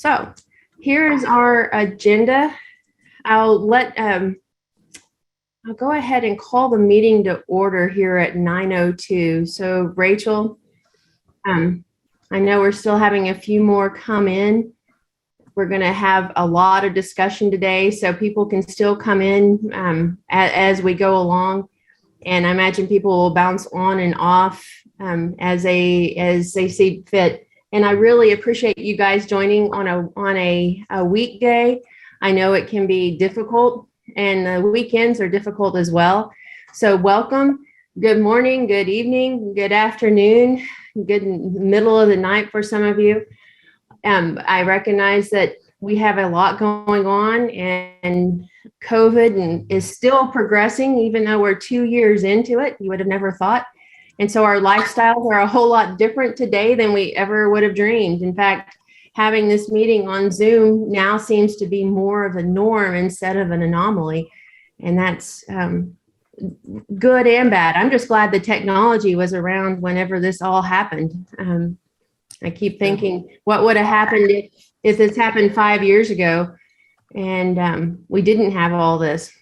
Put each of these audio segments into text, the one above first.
So here is our agenda. I'll go ahead and call the meeting to order here at 9:02. So Rachel, I know we're still having a few more come in. We're going to have a lot of discussion today, so people can still come in as we go along. And I imagine people will bounce on and off as they see fit. And I really appreciate you guys joining on a weekday. I know it can be difficult, and the weekends are difficult as well. So welcome. Good morning, good evening, good afternoon, good middle of the night for some of you. I recognize that we have a lot going on, and COVID is still progressing, even though we're 2 years into it. You would have never thought. And so our lifestyles are a whole lot different today than we ever would have dreamed. In fact, having this meeting on Zoom now seems to be more of a norm instead of an anomaly. And that's good and bad. I'm just glad the technology was around whenever this all happened. I keep thinking, what would have happened if this happened 5 years ago and we didn't have all this?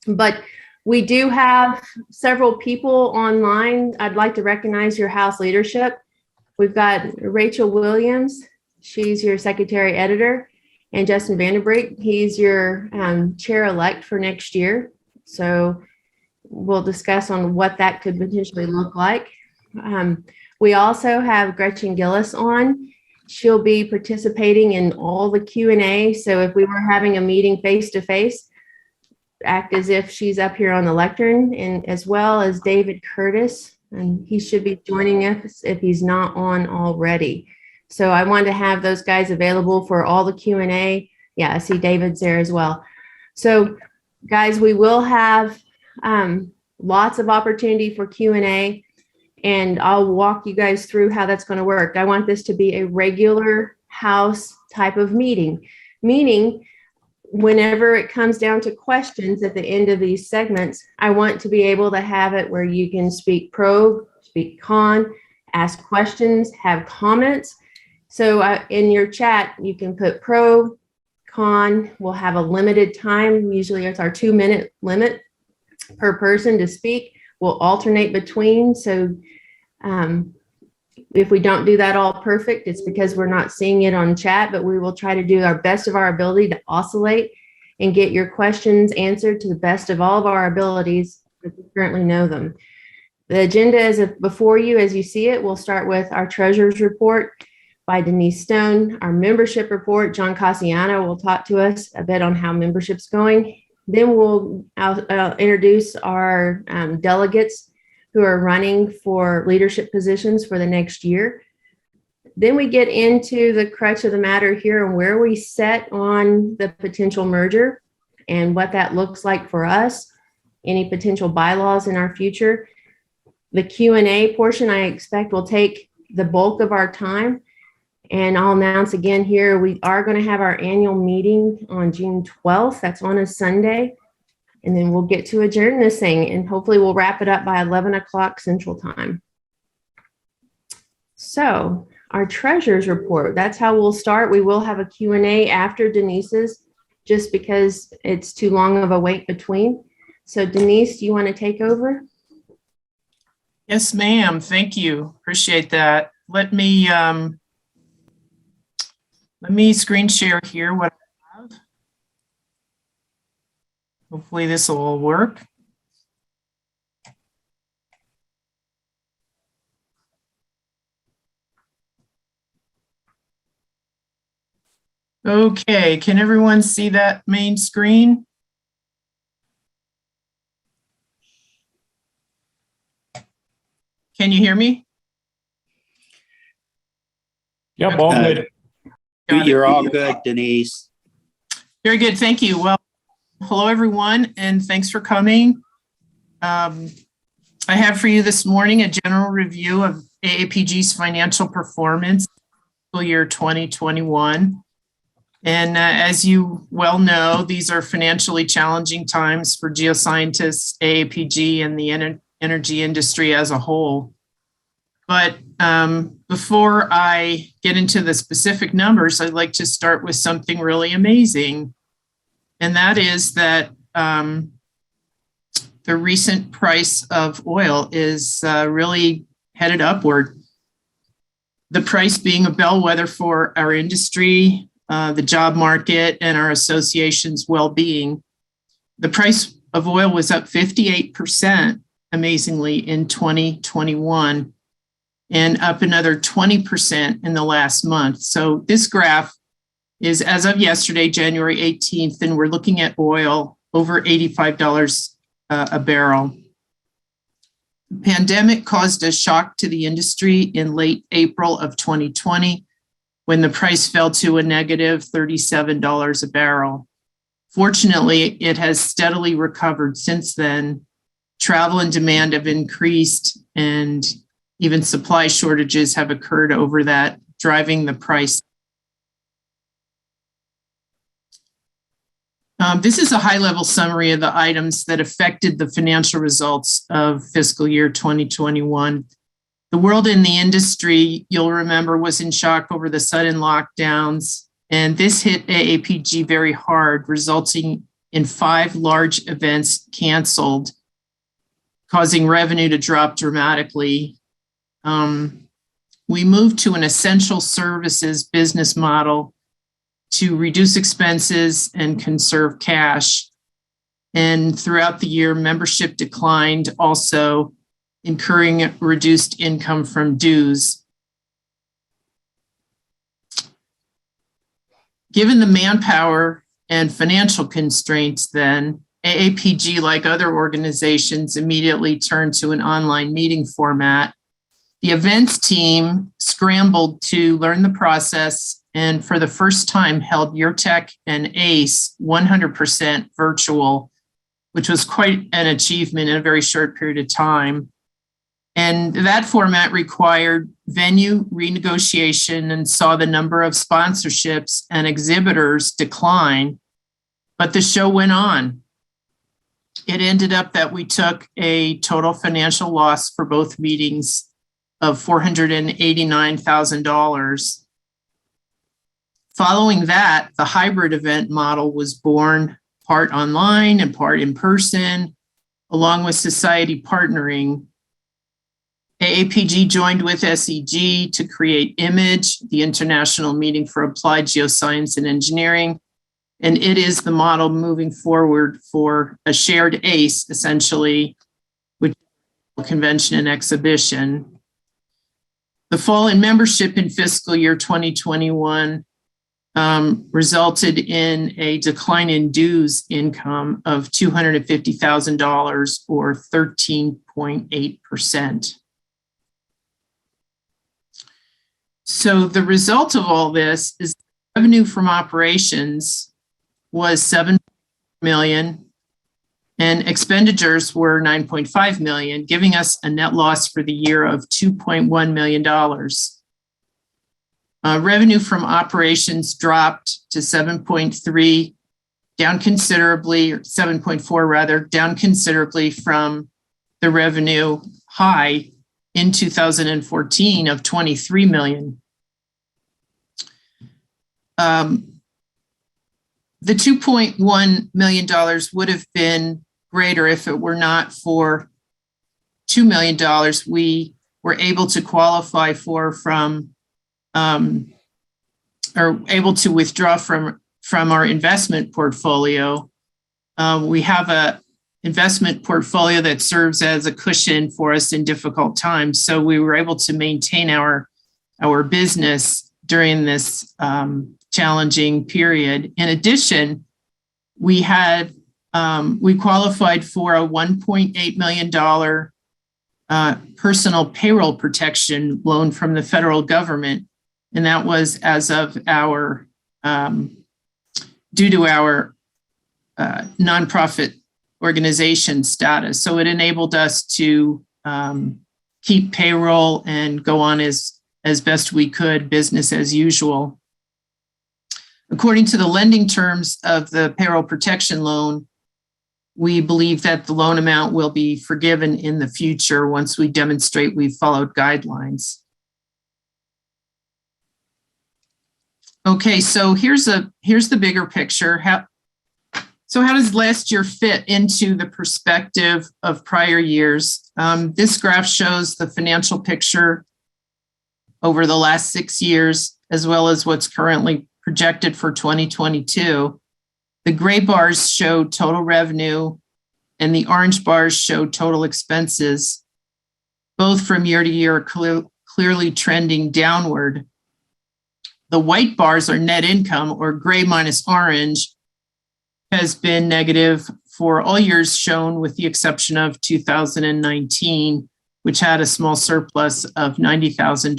But we do have several people online. I'd like to recognize your House leadership. We've got Rachel Williams. She's your secretary editor. And Justin Vanderbrink, he's your chair-elect for next year. So we'll discuss on what that could potentially look like. We also have Gretchen Gillis on. She'll be participating in all the Q&A. So if we were having a meeting face-to-face, act as if she's up here on the lectern, and as well as David Curtis, and he should be joining us if he's not on already. So I wanted to have those guys available for all the Q&A. Yeah, I see David's there as well. So guys, we will have lots of opportunity for Q&A, and I'll walk you guys through how that's going to work. I want this to be a regular House type of meeting, meaning whenever it comes down to questions at the end of these segments, I want to be able to have it where you can speak pro, speak con, ask questions, have comments. So in your chat, you can put pro, con. We'll have a limited time. Usually it's our 2-minute limit per person to speak. We'll alternate between. So if we don't do that all perfect, it's because we're not seeing it on chat, but we will try to do our best of our ability to oscillate and get your questions answered to the best of all of our abilities as we currently know them. The agenda is before you as you see it. We'll start with our treasurer's report by Denise Stone, our membership report. John Cassiano will talk to us a bit on how membership's going. Then we'll introduce our delegates who are running for leadership positions for the next year. Then we get into the crux of the matter here and where we set on the potential merger and what that looks like for us, any potential bylaws in our future. The Q&A portion I expect will take the bulk of our time. And I'll announce again here, we are going to have our annual meeting on June 12th. That's on a Sunday. And then we'll get to adjourn this thing, and hopefully we'll wrap it up by 11 o'clock Central Time. So our treasurer's report, that's how we'll start. We will have a Q&A after Denise's, just because it's too long of a wait between. So Denise, do you want to take over? Yes, ma'am. Thank you. Appreciate that. Let me screen share here what I have. Hopefully this will all work. Okay, can everyone see that main screen? Can you hear me? Yep, all good. You're all good, Denise. Very good, thank you. Well, hello everyone, and thanks for coming. I have for you this morning a general review of AAPG's financial performance for year 2021. And as you well know, these are financially challenging times for geoscientists, AAPG, and the energy industry as a whole. But Before I get into the specific numbers, I'd like to start with something really amazing. And that is that the recent price of oil is really headed upward. The price being a bellwether for our industry, the job market, and our association's well-being. The price of oil was up 58%, amazingly, in 2021, and up another 20% in the last month. So this graph is as of yesterday, January 18th, and we're looking at oil over $85 a barrel. The pandemic caused a shock to the industry in late April of 2020, when the price fell to a negative $37 a barrel. Fortunately, it has steadily recovered since then. Travel and demand have increased, and even supply shortages have occurred over that, driving the price. This is a high-level summary of the items that affected the financial results of fiscal year 2021. The world in the industry, you'll remember, was in shock over the sudden lockdowns, and this hit AAPG very hard, resulting in 5 large events canceled, causing revenue to drop dramatically. We moved to an essential services business model to reduce expenses and conserve cash. And throughout the year, membership declined, also incurring reduced income from dues. Given the manpower and financial constraints then, AAPG, like other organizations, immediately turned to an online meeting format. The events team scrambled to learn the process and for the first time held YourTech and ACE 100% virtual, which was quite an achievement in a very short period of time. And that format required venue renegotiation and saw the number of sponsorships and exhibitors decline, but the show went on. It ended up that we took a total financial loss for both meetings of $489,000. Following that, the hybrid event model was born, part online and part in person, along with society partnering. AAPG joined with SEG to create IMAGE, the International Meeting for Applied Geoscience and Engineering, and it is the model moving forward for a shared ACE, essentially, which is a convention and exhibition. The fall in membership in fiscal year 2021 resulted in a decline in dues income of $250,000 or 13.8%. So the result of all this is revenue from operations was $7 million and expenditures were $9.5 million, giving us a net loss for the year of $2.1 million. Revenue from operations dropped to 7.3, down considerably, or 7.4 rather, down considerably from the revenue high in 2014 of $23 million. The $2.1 million would have been greater if it were not for $2 million we were able to qualify for from or able to withdraw from our investment portfolio. We have a investment portfolio that serves as a cushion for us in difficult times. So we were able to maintain our business during this challenging period. In addition, we qualified for a $1.8 million personal payroll protection loan from the federal government. And that was as of our, due to our nonprofit organization status. So it enabled us to keep payroll and go on as best we could, business as usual. According to the lending terms of the payroll protection loan, we believe that the loan amount will be forgiven in the future once we demonstrate we've followed guidelines. Okay, so here's the bigger picture. How does last year fit into the perspective of prior years? This graph shows the financial picture over the last 6 years, as well as what's currently projected for 2022. The gray bars show total revenue, and the orange bars show total expenses, both from year to year clearly trending downward. The white bars are net income, or gray minus orange, has been negative for all years shown with the exception of 2019, which had a small surplus of $90,000.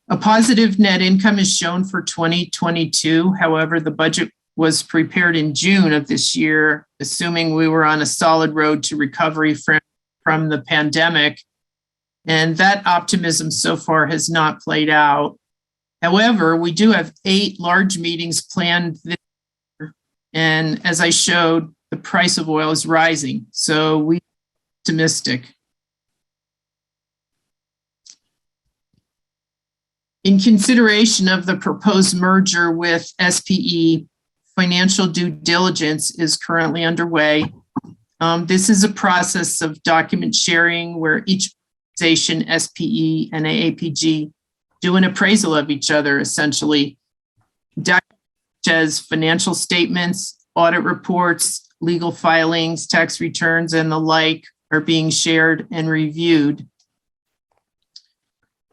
A positive net income is shown for 2022. However, the budget was prepared in June of this year, assuming we were on a solid road to recovery from the pandemic. And that optimism so far has not played out. However, we do have 8 large meetings planned this year. And as I showed, the price of oil is rising. So we're optimistic. In consideration of the proposed merger with SPE, financial due diligence is currently underway. This is a process of document sharing where each organization, SPE and AAPG, do an appraisal of each other, essentially. Documents such as financial statements, audit reports, legal filings, tax returns, and the like are being shared and reviewed.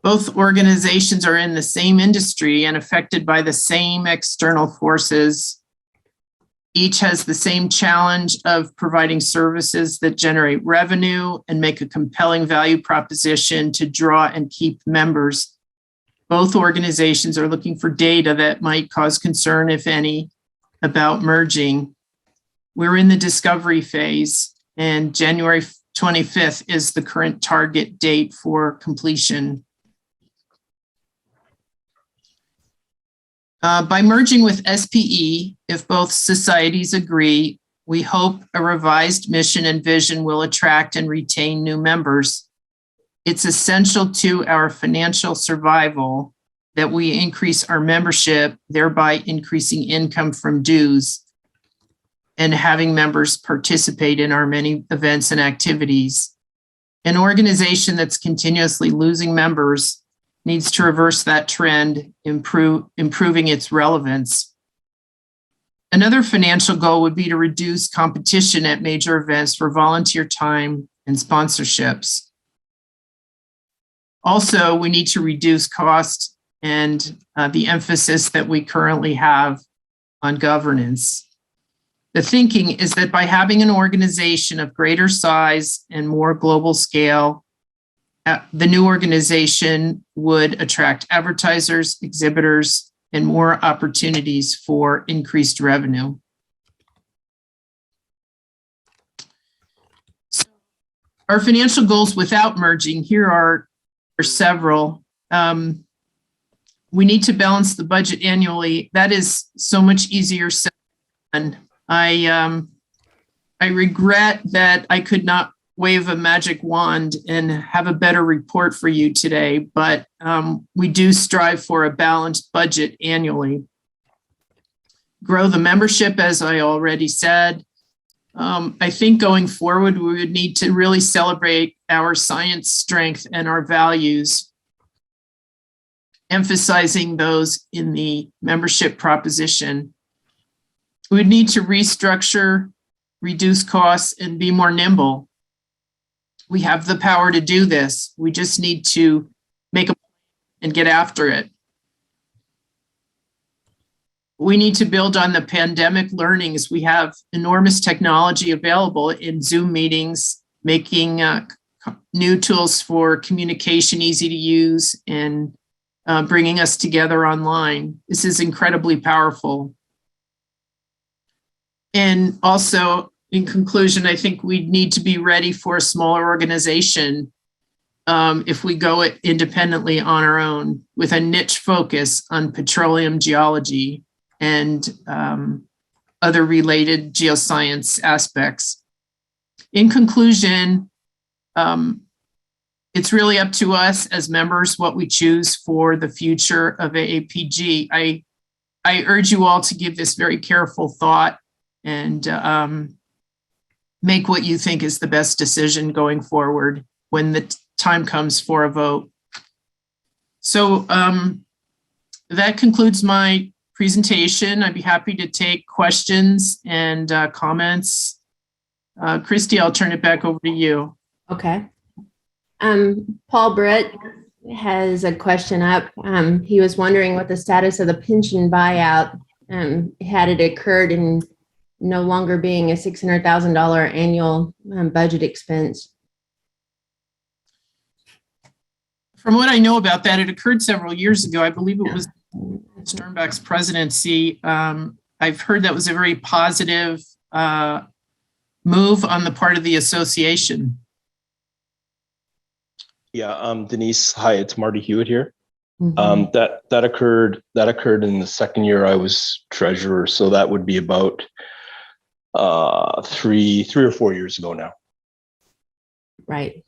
Both organizations are in the same industry and affected by the same external forces. Each has the same challenge of providing services that generate revenue and make a compelling value proposition to draw and keep members. Both organizations are looking for data that might cause concern, if any, about merging. We're in the discovery phase, and January 25th is the current target date for completion. By merging with SPE, if both societies agree, we hope a revised mission and vision will attract and retain new members. It's essential to our financial survival that we increase our membership, thereby increasing income from dues and having members participate in our many events and activities. An organization that's continuously losing members needs to reverse that trend, improving its relevance. Another financial goal would be to reduce competition at major events for volunteer time and sponsorships. Also, we need to reduce cost and the emphasis that we currently have on governance. The thinking is that by having an organization of greater size and more global scale, the new organization would attract advertisers, exhibitors, and more opportunities for increased revenue. So our financial goals without merging, here are several. We need to balance the budget annually. That is so much easier said than done. I regret that I could not wave a magic wand and have a better report for you today, but we do strive for a balanced budget annually. Grow the membership, as I already said. I think going forward, we would need to really celebrate our science strength and our values, emphasizing those in the membership proposition. We would need to restructure, reduce costs, and be more nimble. We have the power to do this. We just need to make a plan and get after it. We need to build on the pandemic learnings. We have enormous technology available in Zoom meetings, making new tools for communication easy to use and bringing us together online. This is incredibly powerful. And also, in conclusion, I think we need to be ready for a smaller organization if we go it independently on our own with a niche focus on petroleum geology and other related geoscience aspects. In conclusion, it's really up to us as members what we choose for the future of AAPG. I urge you all to give this very careful thought and make what you think is the best decision going forward when the time comes for a vote. So that concludes my presentation. I'd be happy to take questions and comments. Christy, I'll turn it back over to you. Okay. Paul Britt has a question up. He was wondering what the status of the pension buyout had it occurred and no longer being a $600,000 annual budget expense. From what I know about that, it occurred several years ago. I believe it was Sternbach's presidency. I've heard that was a very positive move on the part of the association. Yeah, Denise, hi, it's Marty Hewitt here. Mm-hmm. That occurred in the second year I was treasurer, so that would be about 3 or 4 years ago now. Right.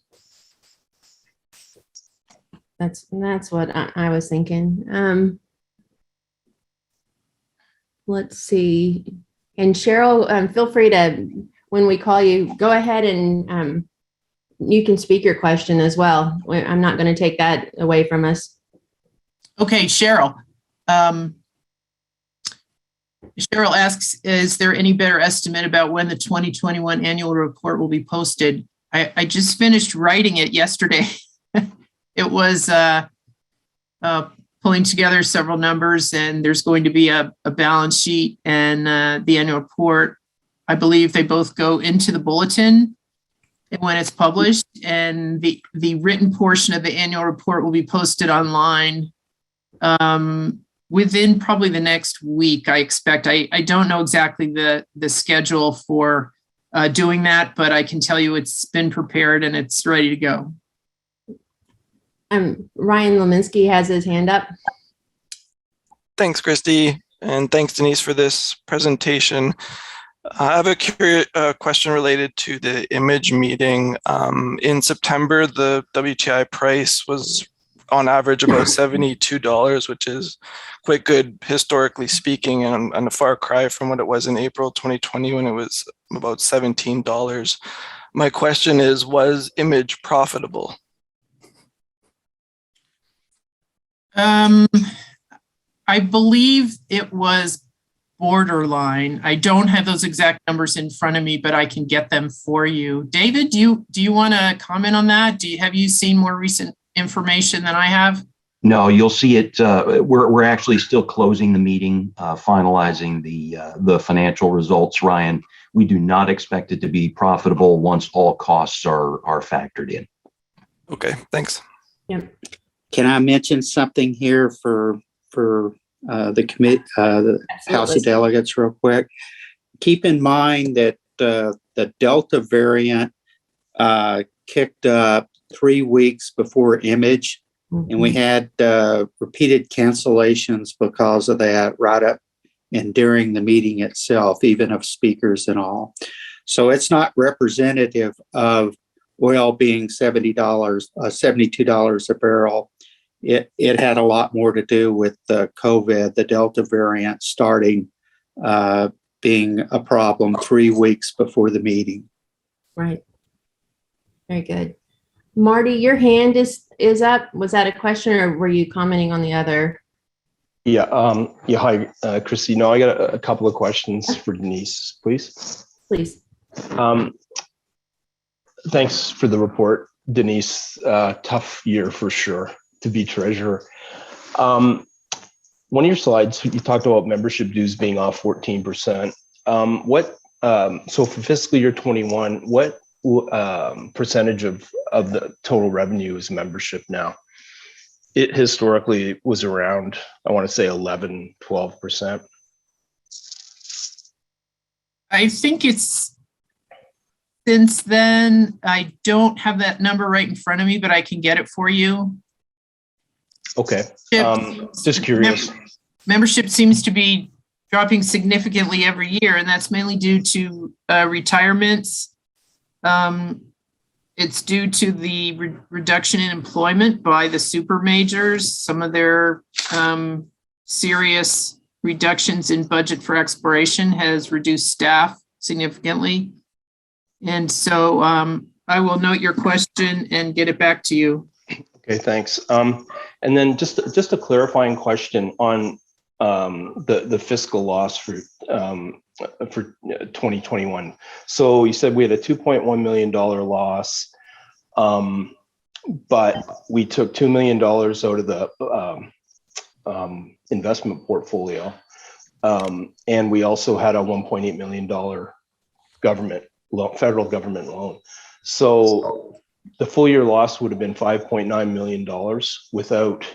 That's what I was thinking. Let's see. And Cheryl, feel free to, when we call you, go ahead and you can speak your question as well. I'm not going to take that away from us. Okay, Cheryl. Cheryl asks, is there any better estimate about when the 2021 annual report will be posted? I just finished writing it yesterday. It was pulling together several numbers, and there's going to be a balance sheet and the annual report. I believe they both go into the bulletin when it's published, and the written portion of the annual report will be posted online within probably the next week, I expect. I don't know exactly the schedule for doing that, but I can tell you it's been prepared and it's ready to go. Ryan Leminski has his hand up. Thanks, Christy, and thanks, Denise, for this presentation. I have a question related to the image meeting. In September, the WTI price was on average about $72, which is quite good historically speaking, and a far cry from what it was in April 2020 when it was about $17. My question is, was image profitable? I believe it was borderline. I don't have those exact numbers in front of me, but I can get them for you. David, do you want to comment on that? Have you seen more recent information than I have? No, you'll see it. We're actually still closing the meeting, finalizing the financial results, Ryan. We do not expect it to be profitable once all costs are factored in. Okay, thanks. Yep. Can I mention something here for the committee, the House of Delegates, real quick? Keep in mind that the Delta variant kicked up 3 weeks before image, and we had repeated cancellations because of that right up and during the meeting itself, even of speakers and all. So it's not representative of oil being $72 a barrel. It had a lot more to do with the COVID, the Delta variant starting being a problem 3 weeks before the meeting. Right. Very good. Marty, your hand is up. Was that a question or were you commenting on the other? Yeah. Hi, Christy. No, I got a couple of questions for Denise, please. Please. Thanks for the report, Denise. Tough year for sure to be treasurer. One of your slides, you talked about membership dues being off 14%. So for fiscal year 21, what percentage of the total revenue is membership now? It historically was around, I want to say 11, 12%. I think it's since then. I don't have that number right in front of me, but I can get it for you. Okay. Just curious. Membership seems to be dropping significantly every year, and that's mainly due to retirements. It's due to the reduction in employment by the super majors, some of their serious reductions in budget for exploration has reduced staff significantly. And so I will note your question and get it back to you. Okay, thanks. And then just a clarifying question on the fiscal loss for 2021. So you said we had a $2.1 million loss, but we took $2 million out of the investment portfolio, and we also had a $1.8 million federal government loan. So the full year loss would have been $5.9 million without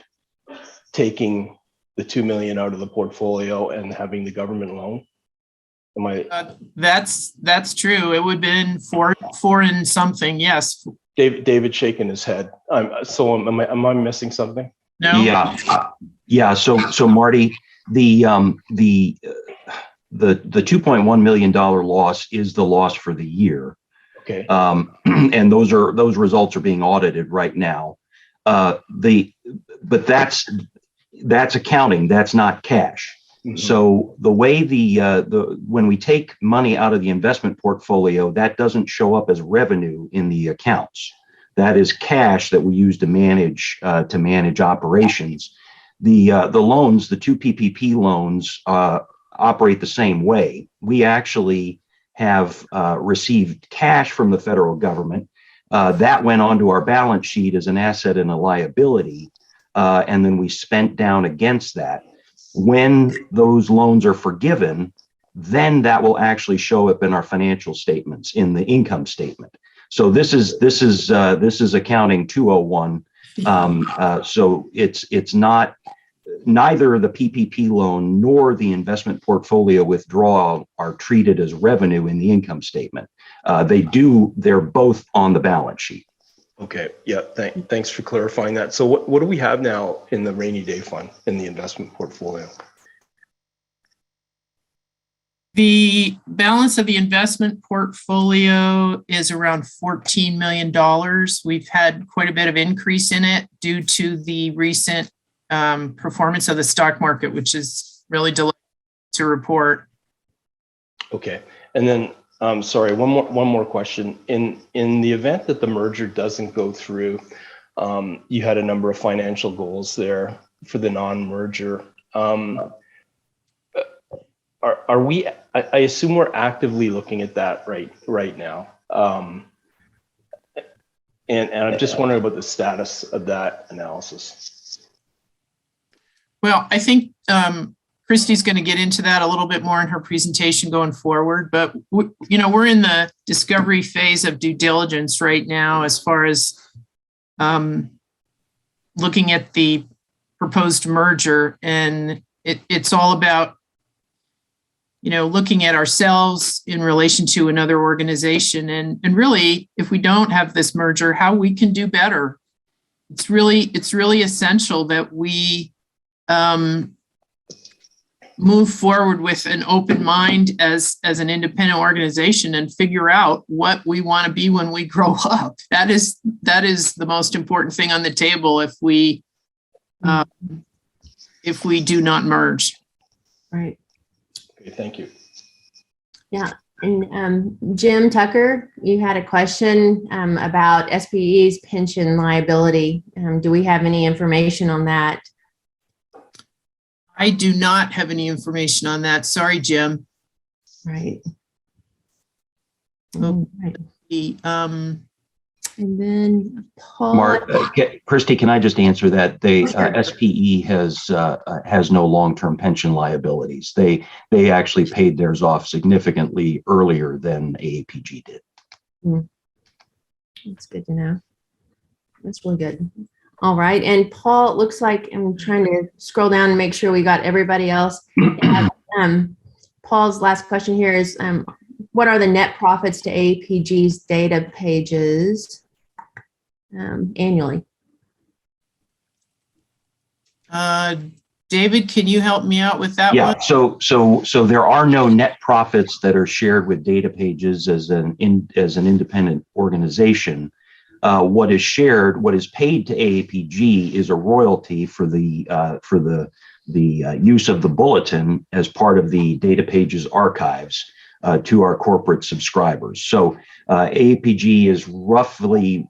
taking the $2 million out of the portfolio and having the government loan. Am I? That's true. It would have been four and something. Yes. David shaking his head. So am I missing something? No. Yeah. So Marty, the $2.1 million loss is the loss for the year. Okay. And those results are being audited right now. But that's accounting. That's not cash. Mm-hmm. So the way when we take money out of the investment portfolio, that doesn't show up as revenue in the accounts. That is cash that we use to manage operations. The loans, the two PPP loans, operate the same way. We actually have received cash from the federal government that went onto our balance sheet as an asset and a liability, and then we spent down against that. When those loans are forgiven, then that will actually show up in our financial statements in the income statement. So this is accounting 201. So it's not. Neither the PPP loan nor the investment portfolio withdrawal are treated as revenue in the income statement. They're both on the balance sheet. Okay. Yeah. Thanks for clarifying that. So what do we have now in the rainy day fund in the investment portfolio? The balance of the investment portfolio is around $14 million. We've had quite a bit of increase in it due to the recent performance of the stock market, which is really delightful to report. Okay. And then, sorry, one more question. In the event that the merger doesn't go through, you had a number of financial goals there for the non-merger. Are we? I assume we're actively looking at that right now. And I'm just wondering about the status of that analysis. Well, I think Christy's going to get into that a little bit more in her presentation going forward, but we're in the discovery phase of due diligence right now as far as looking at the proposed merger, and it's all about looking at ourselves in relation to another organization, and really, if we don't have this merger, how we can do better. It's really essential that we move forward with an open mind as an independent organization and figure out what we want to be when we grow up. That is the most important thing on the table if we do not merge. Right. Okay, thank you. Yeah. And Jim Tucker, you had a question about SPE's pension liability. Do we have any information on that? I do not have any information on that. Sorry, Jim. Right. Okay. And then Paul. Christy, can I just answer that? SPE has no long-term pension liabilities. They actually paid theirs off significantly earlier than AAPG did. That's good to know. That's really good. All right. And Paul, it looks like I'm trying to scroll down and make sure we got everybody else. Paul's last question here is, what are the net profits to AAPG's data pages annually? David, can you help me out with that one? Yeah, so there are no net profits that are shared with data pages as an independent organization. what is shared, what is paid to AAPG is a royalty for the use of the bulletin as part of the Data Pages archives to our corporate subscribers. So AAPG is roughly,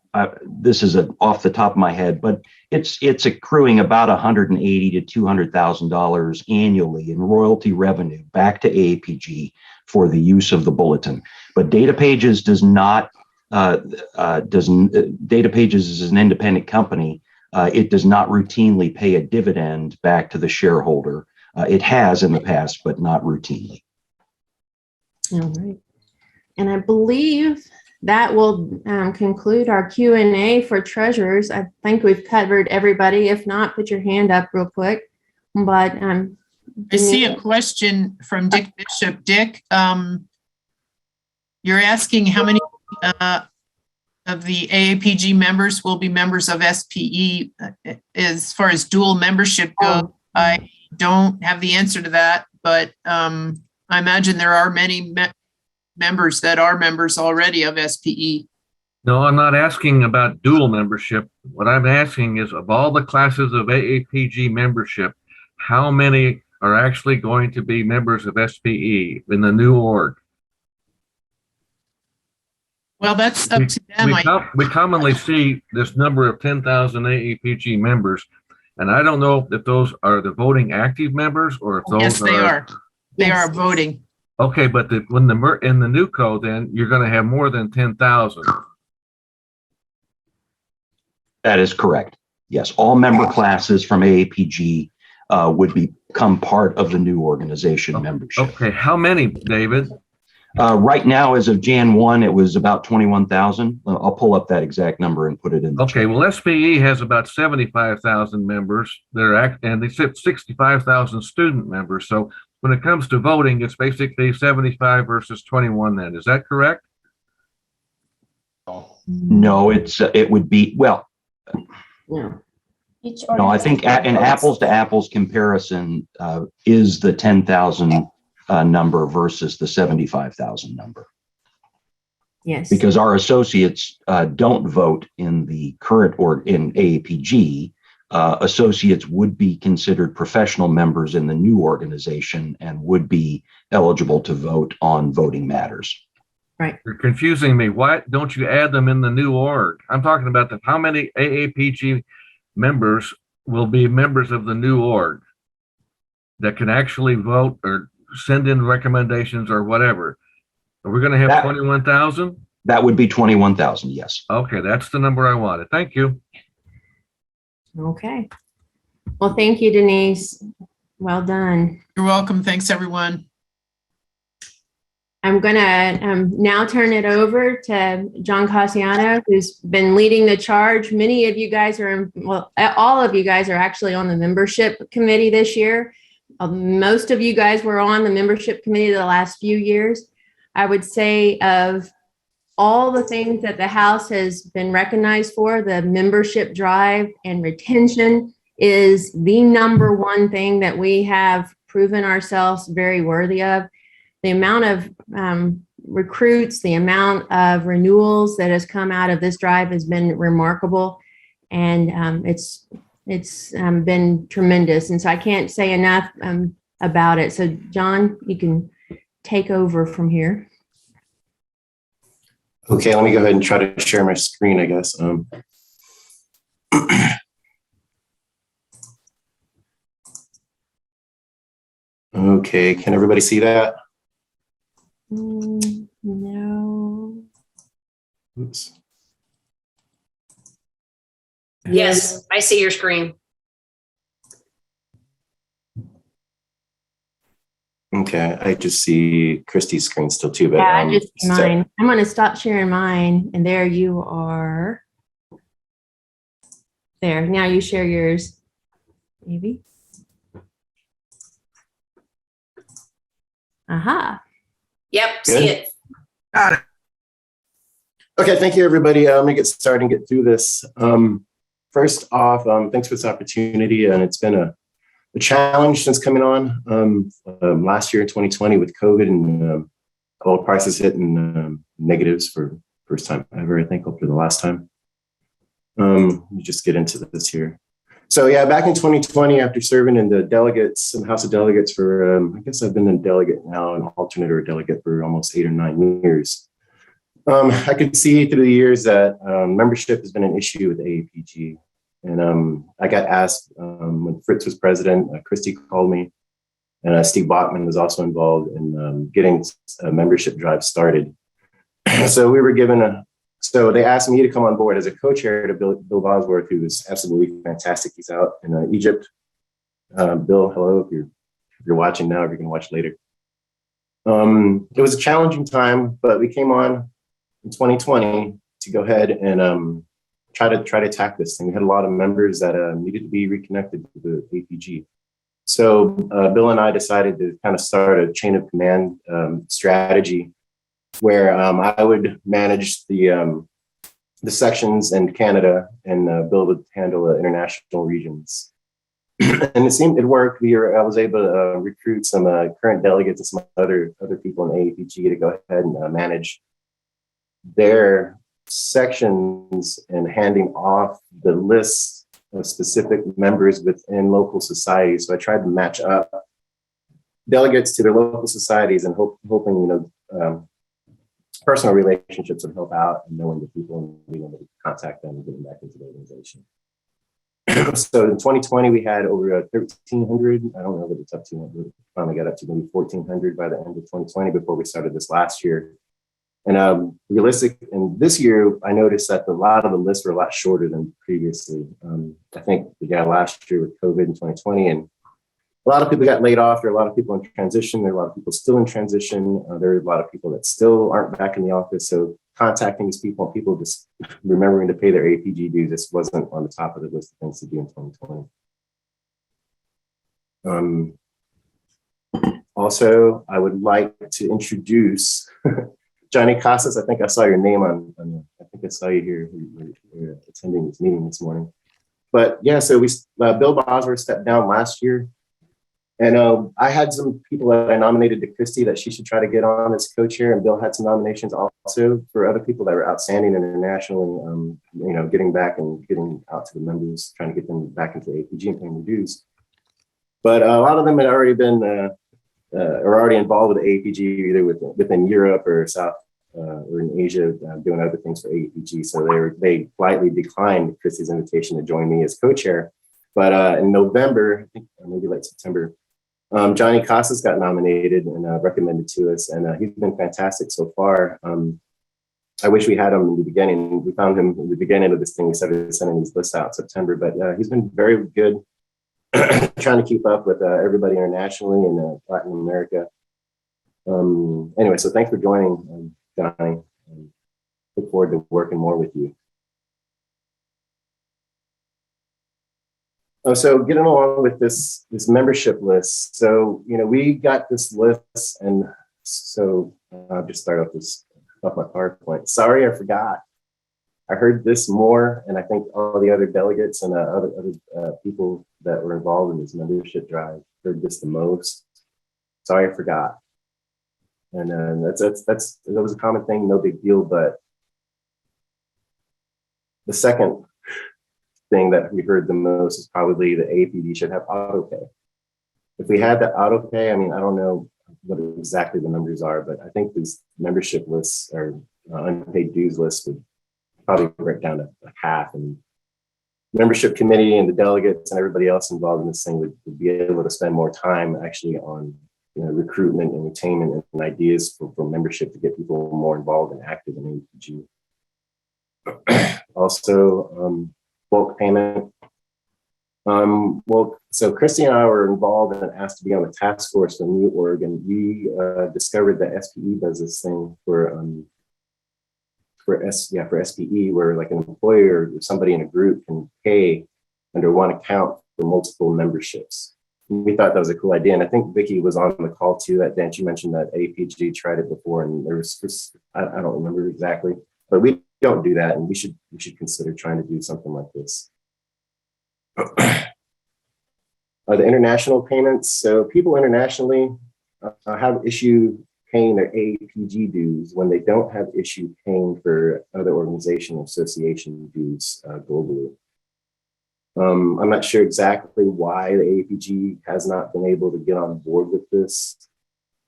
this is off the top of my head, but it's accruing about $180,000 to $200,000 annually in royalty revenue back to AAPG for the use of the bulletin. But Data Pages does not, Data Pages is an independent company. It does not routinely pay a dividend back to the shareholder. It has in the past, but not routinely. All right. And I believe that will conclude our Q&A for treasurers. I think we've covered everybody. If not, put your hand up real quick. But I see a question from Dick Bishop. Dick, you're asking how many of the AAPG members will be members of SPE. As far as dual membership goes, I don't have the answer to that, but I imagine there are many members that are members already of SPE. No, I'm not asking about dual membership. What I'm asking is, of all the classes of AAPG membership, how many are actually going to be members of SPE in the new org? Well, that's up to them. We commonly see this number of 10,000 AAPG members, and I don't know if those are the voting active members or if those Yes, they are. They are voting. Okay, but when in the new code, then you're going to have more than 10,000. That is correct. Yes, all member classes from AAPG would become part of the new organization membership. Okay, how many, David? Right now, as of Jan 1, it was about 21,000. I'll pull up that exact number and put it in the Okay, chat. well, SPE has about 75,000 members. And they said 65,000 student members. So when it comes to voting, it's basically 75 versus 21 then. Is that correct? No, it would be, well, No. no, I think an apples to apples comparison is the 10,000 number versus the 75,000 number. Yes. Because our associates don't vote in the current in AAPG. Associates would be considered professional members in the new organization and would be eligible to vote on voting matters. Right. You're confusing me. Why don't you add them in the new org? I'm talking about how many AAPG members will be members of the new org that can actually vote or send in recommendations or whatever. Are we going to have 21,000? That would be 21,000, yes. Okay, that's the number I wanted. Thank you. Okay. Well, thank you, Denise. Well done. You're welcome. Thanks, everyone. I'm going to now turn it over to John Cassiano, who's been leading the charge. Many of you guys are, well, all of you guys are actually on the membership committee this year. Most of you guys were on the membership committee the last few years. I would say of all the things that the House has been recognized for, the membership drive and retention is the number one thing that we have proven ourselves very worthy of. The amount of recruits, the amount of renewals that has come out of this drive has been remarkable, and it's been tremendous. And so I can't say enough about it. So John, you can take over from here. Okay, let me go ahead and try to share my screen, I guess. Okay, can everybody see that? No. Oops. Yes, I see your screen. Okay, I just see Christy's screen still too, but Yeah, I just see mine. I'm going to stop sharing mine, and there you are. There. Now you share yours, maybe. Aha. Yep, Good. see it. Got it. Okay, thank you, everybody. Let me get started and get through this. First off, thanks for this opportunity, and it's been a challenge since coming on last year in 2020 with COVID and oil prices hitting negatives for first time ever, I think, up to the last time. Let me just get into this here. So yeah, back in 2020, after serving in the delegates, in the House of Delegates for, I guess I've been a delegate now, an alternate or a delegate for almost 8 or 9 years. I could see through the years that membership has been an issue with AAPG. And I got asked when Fritz was president, Christy called me, and Steve Bachman was also involved in getting a membership drive started. So we were given so they asked me to come on board as a co-chair to Bill Bosworth, who was absolutely fantastic. He's out in Egypt. Bill, hello, if you're watching now, or if you can watch later. It was a challenging time, but we came on in 2020 to go ahead and try to attack this thing. We had a lot of members that needed to be reconnected to the APG. So Bill and I decided to kind of start a chain of command strategy where I would manage the sections in Canada, and Bill would handle international regions. And it worked. I was able to recruit some current delegates and some other people in AAPG to go ahead and manage their sections and handing off the list of specific members within local societies. So I tried to match up delegates to their local societies and hoping, personal relationships would help out and knowing the people and being able to contact them and getting back into the organization. So in 2020, we had over 1,300. I don't know what it's up to. We finally got up to maybe 1,400 by the end of 2020 before we started this last year. And and this year, I noticed that a lot of the lists were a lot shorter than previously. I think we got last year with COVID in 2020, and a lot of people got laid off. There are a lot of people in transition. There are a lot of people still in transition. There are a lot of people that still aren't back in the office. So contacting these people just remembering to pay their APG dues, just wasn't on the top of the list of things to do in 2020. Also, I would like to introduce Johnny Casas. I think I saw your name I think I saw you here. You're attending this meeting this morning. But yeah, so Bill Bosworth stepped down last year. And I had some people that I nominated to Christy that she should try to get on as co-chair, and Bill had some nominations also for other people that were outstanding internationally, getting back and getting out to the members, trying to get them back into APG and paying their dues. But a lot of them had already been or already involved with the APG, either within Europe or South or in Asia, doing other things for APG. So they politely declined Christy's invitation to join me as co-chair. But in November, I think maybe late September, Johnny Casas got nominated and recommended to us, and he's been fantastic so far. I wish we had him in the beginning. We found him in the beginning of this thing. We started sending these lists out in September, but he's been very good trying to keep up with everybody internationally in Latin America. Anyway, so thanks for joining, Johnny. Look forward to working more with you. So getting along with this membership list. So, we got this list, and so I'll just start off my PowerPoint. Sorry, I forgot. I heard this more, and I think all the other delegates and other people that were involved in this membership drive heard this the most. Sorry, I forgot. And that was a common thing, no big deal. But the second thing that we heard the most is probably the AAPG should have auto pay. If we had the auto pay, I don't know what exactly the numbers are, but I think these membership lists or unpaid dues lists would probably break down to half, and membership committee and the delegates and everybody else involved in this thing would be able to spend more time actually on recruitment and retainment and ideas for membership to get people more involved and active in AAPG. Also, bulk payment. So Christy and I were involved and asked to be on the task force for New Org, and we discovered that SPE does this thing for SPE, where like an employer or somebody in a group can pay under one account for multiple memberships. We thought that was a cool idea, and I think Vicky was on the call too that day. She mentioned that AAPG tried it before, and there was I don't remember exactly, but we don't do that, and we should consider trying to do something like this. The international payments. So people internationally have issue paying their AAPG dues when they don't have issue paying for other organization association dues globally. I'm not sure exactly why the AAPG has not been able to get on board with this,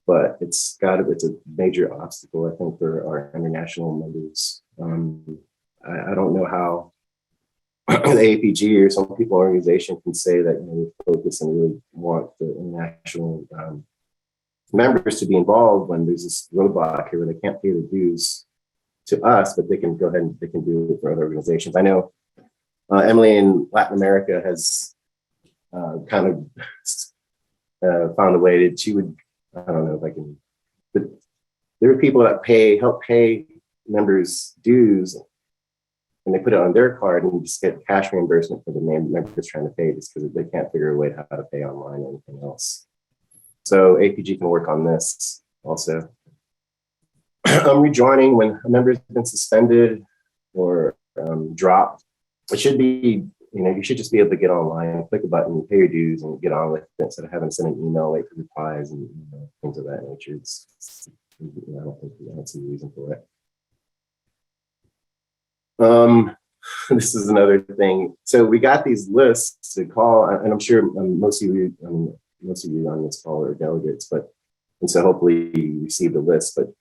but it's a major obstacle, I think, for our international members. I don't know how the AAPG or some people organization can say that they focus and really want the international members to be involved when there's this roadblock here where they can't pay the dues to us, but they can go ahead and they can do it for other organizations. I know Emily in Latin America has kind of found a way that she would, I don't know if I can, but there are people that help pay members dues and they put it on their card and just get cash reimbursement for the members trying to pay just because they can't figure a way how to pay online or anything else. So APG can work on this also. Rejoining when a member has been suspended or dropped, it should be, you should just be able to get online, click a button, pay your dues, and get on with it instead of having to send an email, wait for replies, and things of that nature. I don't think we don't see a reason for it. This is another thing. So we got these lists to call, and I'm sure most of you on this call are delegates, and so hopefully you received a list. But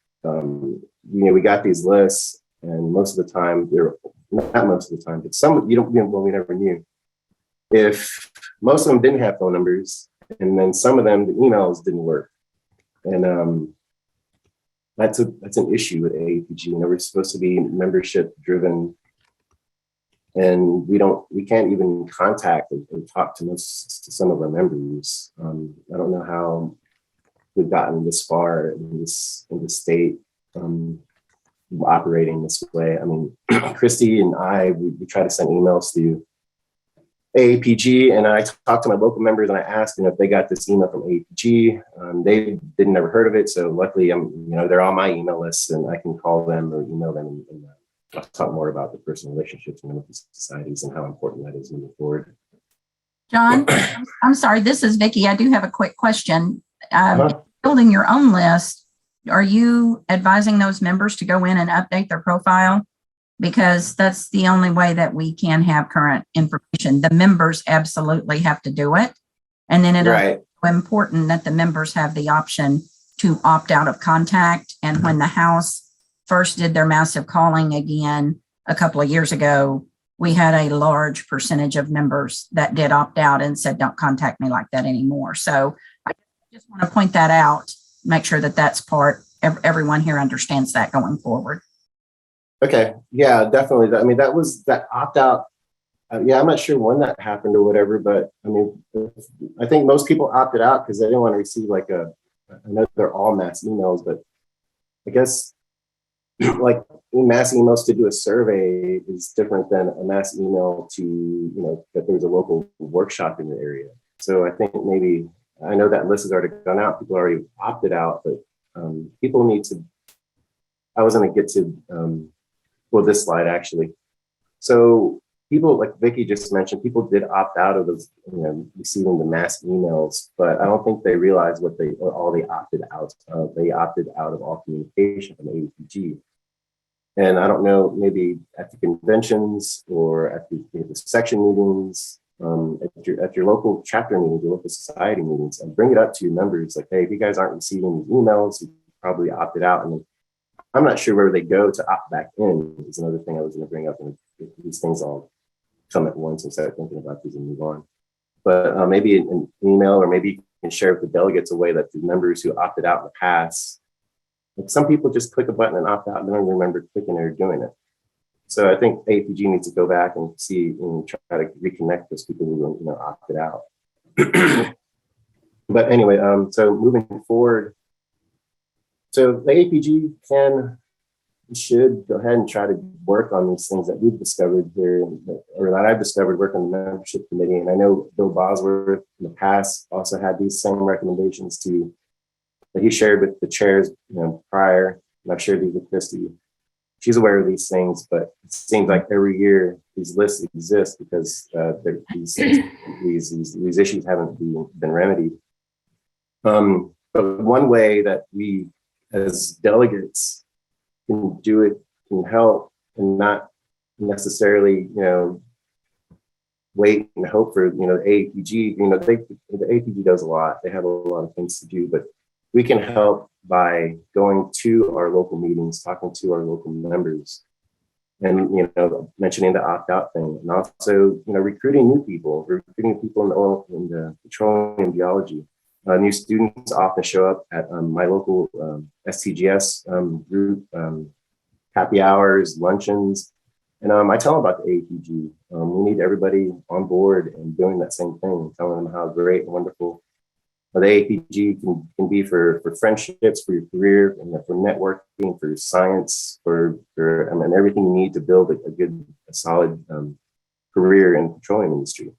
we got these lists, and most of the time not most of the time, but some we never knew. If most of them didn't have phone numbers, and then some of them the emails didn't work, and that's an issue with AAPG. We're supposed to be membership driven, and we can't even contact and talk to some of our members. I don't know how we've gotten this far in this state. Operating this way. I mean, Christy and we try to send emails to AAPG, and I talked to my local members and I asked them if they got this email from AAPG. They didn't never heard of it, so luckily they're on my email list, and I can call them or email them and I'll talk more about the personal relationships and with the societies and how important that is moving forward. John, I'm sorry, this is Vicki. I do have a quick question. Building your own list, are you advising those members to go in and update their profile? Because that's the only way that we can have current information. The members absolutely have to do it. And then it's important that the members have the option to opt out of contact. And when the House first did their massive calling again a couple of years ago, we had a large percentage of members that did opt out and said, don't contact me like that anymore. So I just want to point that out. Make sure that that's everyone here understands that going forward. Okay. Yeah, definitely. I mean, that opt-out. Yeah, I'm not sure when that happened or whatever, but I mean, I think most people opted out because they didn't want to receive I know they're all mass emails, but I guess like mass emails to do a survey is different than a mass email to, that there's a local workshop in the area. So I think maybe, I know that list has already gone out. People already opted out, but people need to, I was going to get to, this slide actually. So people, like Vicki just mentioned, people did opt out of those, receiving the mass emails, but I don't think they realized what they opted out of. They opted out of all communication from AAPG. And I don't know, maybe at the conventions or at the section meetings, at your local chapter meetings, your local society meetings, and bring it up to your members like, hey, if you guys aren't receiving these emails, you probably opted out. And I'm not sure where they go to opt back in is another thing I was going to bring up. And these things all come at once and start thinking about these and move on. But maybe an email, or maybe you can share with the delegates a way that the members who opted out in the past, like some people just click a button and opt out and don't remember clicking or doing it. So I think AAPG needs to go back and see and try to reconnect those people who opted out. But anyway, so moving forward, so the AAPG should go ahead and try to work on these things that we've discovered here, or that I've discovered working on the membership committee. And I know Bill Bosworth in the past also had these same recommendations that he shared with the chairs prior. And I've shared these with Christy. She's aware of these things, but it seems like every year these lists exist because these issues haven't been remedied. But one way that we as delegates can do it, can help, and not necessarily, wait and hope for, the AAPG. The AAPG does a lot. They have a lot of things to do, but we can help by going to our local meetings, talking to our local members, and mentioning the opt-out thing, and also recruiting people in the oil and the petroleum geology. New students often show up at my local STGS group, happy hours, luncheons, and I tell them about the AAPG. We need everybody on board and doing that same thing, telling them how great and wonderful the AAPG can be for friendships, for your career, and for networking, for science, for everything you need to build a solid career in the petroleum industry.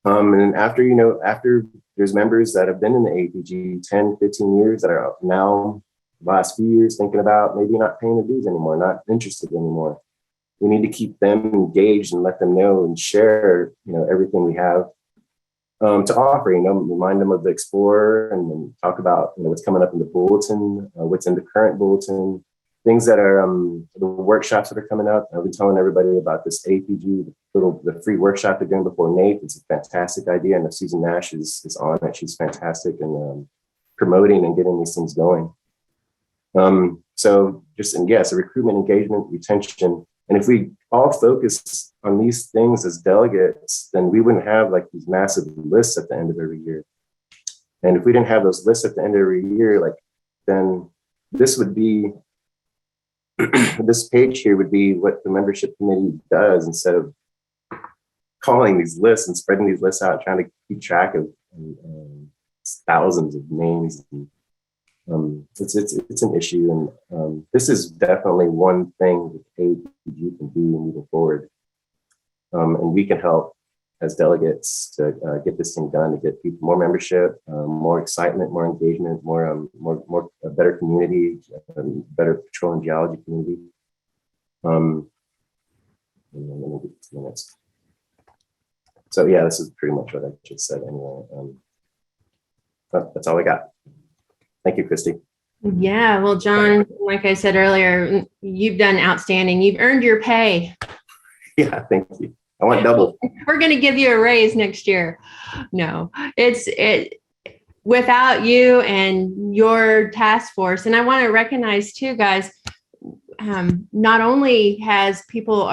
And after there's members that have been in the AAPG 10, 15 years that are now the last few years thinking about maybe not paying the dues anymore, not interested anymore. We need to keep them engaged and let them know and share, everything we have to offer, remind them of the Explorer, and then talk about, what's coming up in the bulletin, what's in the current bulletin, things that are the workshops that are coming up. I've been telling everybody about this AAPG, the free workshop they're doing before NAEP. It's a fantastic idea. And if Susan Nash is on it, she's fantastic and promoting and getting these things going. So recruitment, engagement, retention. And if we all focus on these things as delegates, then we wouldn't have like these massive lists at the end of every year. And if we didn't have those lists at the end of every year, then this would be, this page here would be what the membership committee does instead of calling these lists and spreading these lists out, trying to keep track of thousands of names. It's an issue, and this is definitely one thing that AAPG can do moving forward, and we can help as delegates to get this thing done, to get people more membership, more excitement, more engagement, more a better community, better petroleum geology community. And then let me get to the next. So yeah, this is pretty much what I just said anyway. But that's all I got. Thank you, Christy. Yeah, well, John, like I said earlier, you've done outstanding. You've earned your pay. Yeah, thank you. I want double. We're going to give you a raise next year. No, without you and your task force. And I want to recognize too, guys, not only have people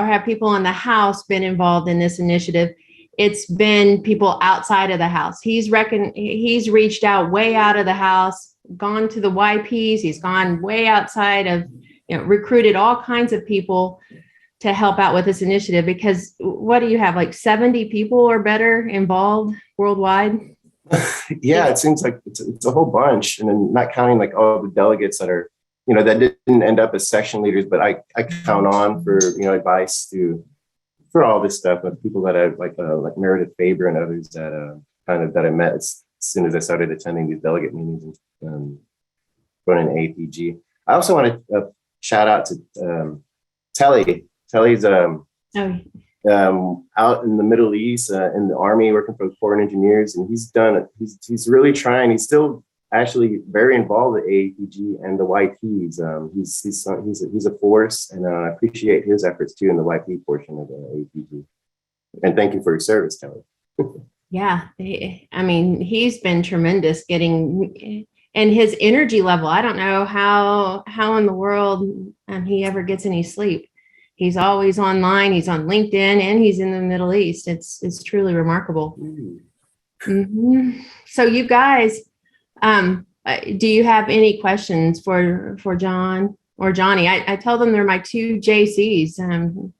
in the House been involved in this initiative, it's been people outside of the House. He's reached out way out of the House, gone to the YPs. He's gone way outside of, recruited all kinds of people to help out with this initiative, because what do you have, like 70 people or better involved worldwide? Yeah, it seems like it's a whole bunch, and then not counting like all the delegates that are, that didn't end up as section leaders, but I count on for, advice for all this stuff with people that I like Meredith Faber and others that that I met as soon as I started attending these delegate meetings and running AAPG. I also want to shout out to Telly. Telly's out in the Middle East in the Army working for foreign engineers, and he's done it. He's really trying. He's still actually very involved with AAPG and the YPs. He's a force, and I appreciate his efforts too in the YP portion of the AAPG. And thank you for your service, Telly. Yeah, he's been tremendous getting, and his energy level. I don't know how in the world he ever gets any sleep. He's always online. He's on LinkedIn, and he's in the Middle East. It's truly remarkable. Mm-hmm. So you guys, do you have any questions for John or Johnny? I tell them they're my two JCs.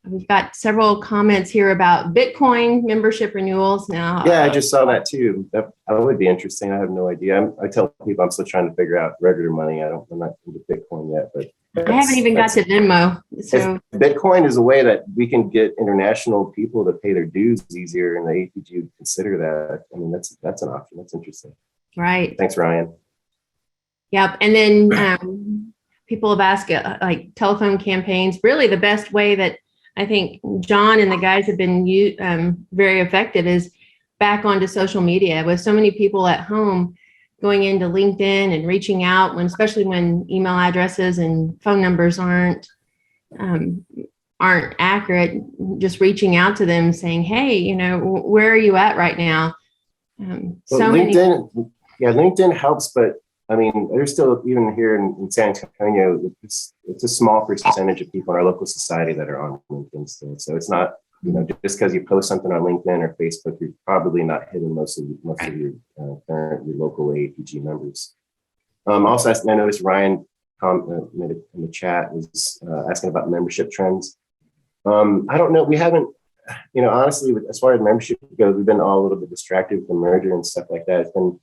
We've got several comments here about Bitcoin membership renewals now. Yeah, I just saw that too. That would be interesting. I have no idea. I tell people I'm still trying to figure out regular money. I'm not into Bitcoin yet, but I haven't even got to Venmo. So Bitcoin is a way that we can get international people to pay their dues easier, and the AAPG would consider that. That's an option. That's interesting. Right. Thanks, Ryan. Yep. And then people have asked like telephone campaigns. Really, the best way that I think John and the guys have been very effective is back onto social media. With so many people at home, going into LinkedIn and reaching out when, especially when email addresses and phone numbers aren't accurate, just reaching out to them saying, hey, you know, where are you at right now? Well, LinkedIn helps, but I mean, there's still, even here in San Antonio, it's a small percentage of people in our local society that are on LinkedIn still. So it's not, you know, just because you post something on LinkedIn or Facebook, you're probably not hitting most of your current, your local AAPG members. Also, I noticed Ryan in the chat was asking about membership trends. I don't know. We haven't, you know, honestly, as far as membership goes, we've been all a little bit distracted with the merger and stuff like that. It's been,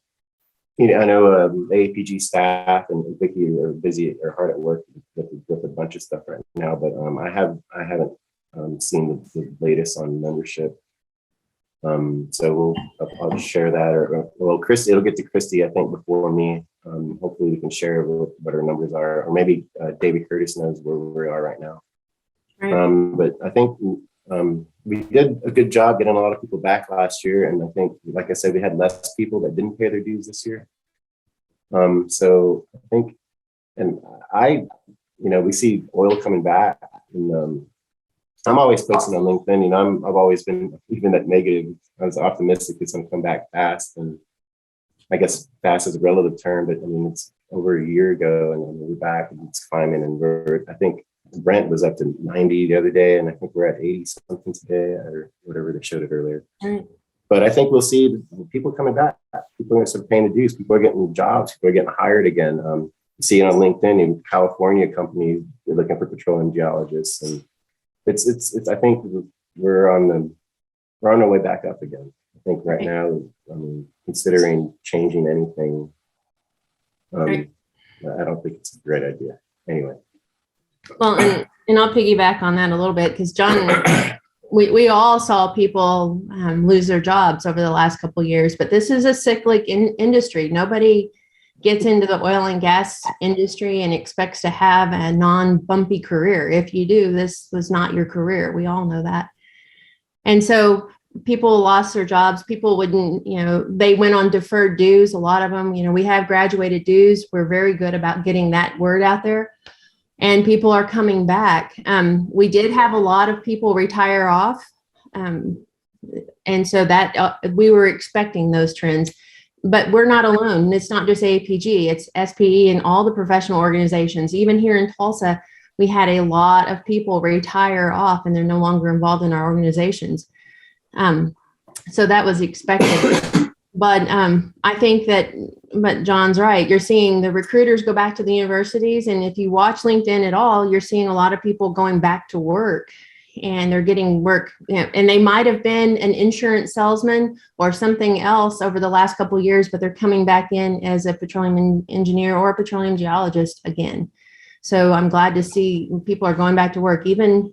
you know, I know AAPG staff and Vicky are busy or hard at work with a bunch of stuff right now, but I haven't seen the latest on membership. So I'll just share that, or well, Christy, it'll get to Christy, I think, before me. Hopefully we can share what our numbers are, or maybe David Curtis knows where we are right now. Right. But I think we did a good job getting a lot of people back last year. And I think, like I said, we had less people that didn't pay their dues this year. So I think, and you know, we see oil coming back, and I'm always posting on LinkedIn. You know, I've always been, even that negative, I was optimistic it's going to come back fast. And I guess fast is a relative term, but I mean, it's over a year ago and we're back and it's climbing, and I think Brent was up to 90 the other day, and I think we're at 80 something today, or whatever they showed it earlier. Right. But I think we'll see people coming back. People are going to start paying the dues. People are getting jobs. People are getting hired again. You see it on LinkedIn in California companies, they're looking for petroleum geologists, and it's. I think we're on our way back up again. I think right now, I mean, considering changing anything, I don't think it's a great idea. Anyway. Well, and I'll piggyback on that a little bit, because John, we all saw people lose their jobs over the last couple of years, but this is a cyclic industry. Nobody gets into the oil and gas industry and expects to have a non-bumpy career. If you do, this was not your career. We all know that. And so people lost their jobs. People wouldn't, you know, they went on deferred dues. A lot of them, you know, we have graduated dues. We're very good about getting that word out there. And people are coming back. We did have a lot of people retire off. And so that we were expecting those trends, but we're not alone. It's not just AAPG, it's SPE and all the professional organizations. Even here in Tulsa, we had a lot of people retire off and they're no longer involved in our organizations. So that was expected. But I think but John's right. You're seeing the recruiters go back to the universities. And if you watch LinkedIn at all, you're seeing a lot of people going back to work, and they're getting work. You know, and they might have been an insurance salesman or something else over the last couple of years, but they're coming back in as a petroleum engineer or a petroleum geologist again. So I'm glad to see people are going back to work, even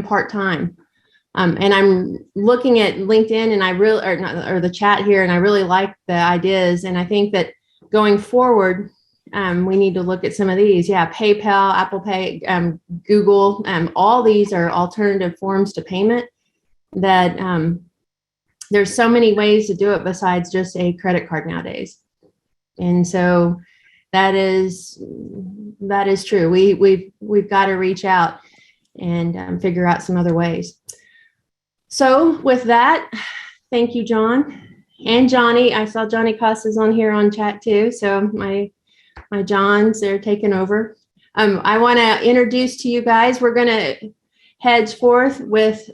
part-time. And I'm looking at LinkedIn and or the chat here, and I really like the ideas. And I think that going forward, we need to look at some of these. Yeah, PayPal, Apple Pay, Google, all these are alternative forms to payment that there's so many ways to do it besides just a credit card nowadays. And so that is true. We've got to reach out and figure out some other ways. So with that, thank you, John and Johnny. I saw Johnny Costa's on here on chat too. So my Johns, they're taking over. I want to introduce to you guys, we're going to head forth with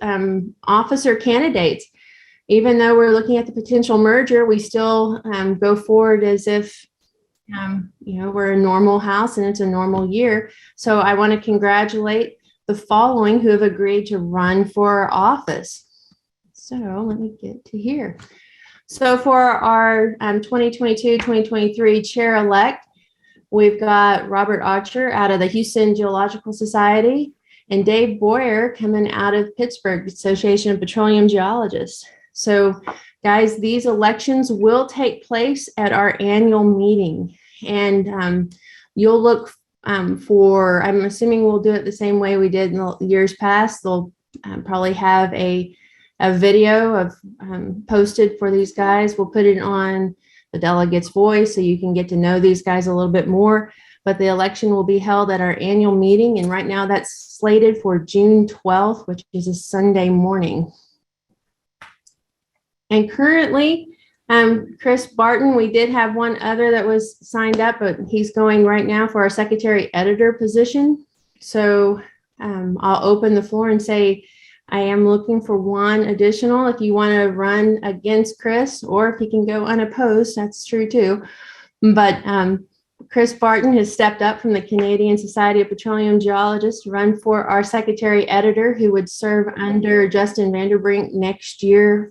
officer candidates. Even though we're looking at the potential merger, we still go forward as if you know, we're a normal house and it's a normal year. So I want to congratulate the following who have agreed to run for office. So let me get to here. So for our 2022-2023 chair-elect, we've got Robert Archer out of the Houston Geological Society and Dave Boyer coming out of Pittsburgh Association of Petroleum Geologists. So guys, these elections will take place at our annual meeting, and you'll look for, I'm assuming we'll do it the same way we did in the years past. They'll probably have a video of posted for these guys. We'll put it on the delegates' voice so you can get to know these guys a little bit more. But the election will be held at our annual meeting, and right now that's slated for June 12th, which is a Sunday morning. And currently, Chris Barton, we did have one other that was signed up, but he's going right now for our secretary editor position. So I'll open the floor and say, I am looking for one additional. If you want to run against Chris, or if he can go unopposed, that's true too. But Chris Barton has stepped up from the Canadian Society of Petroleum Geologists to run for our secretary editor, who would serve under Justin Vanderbrink next year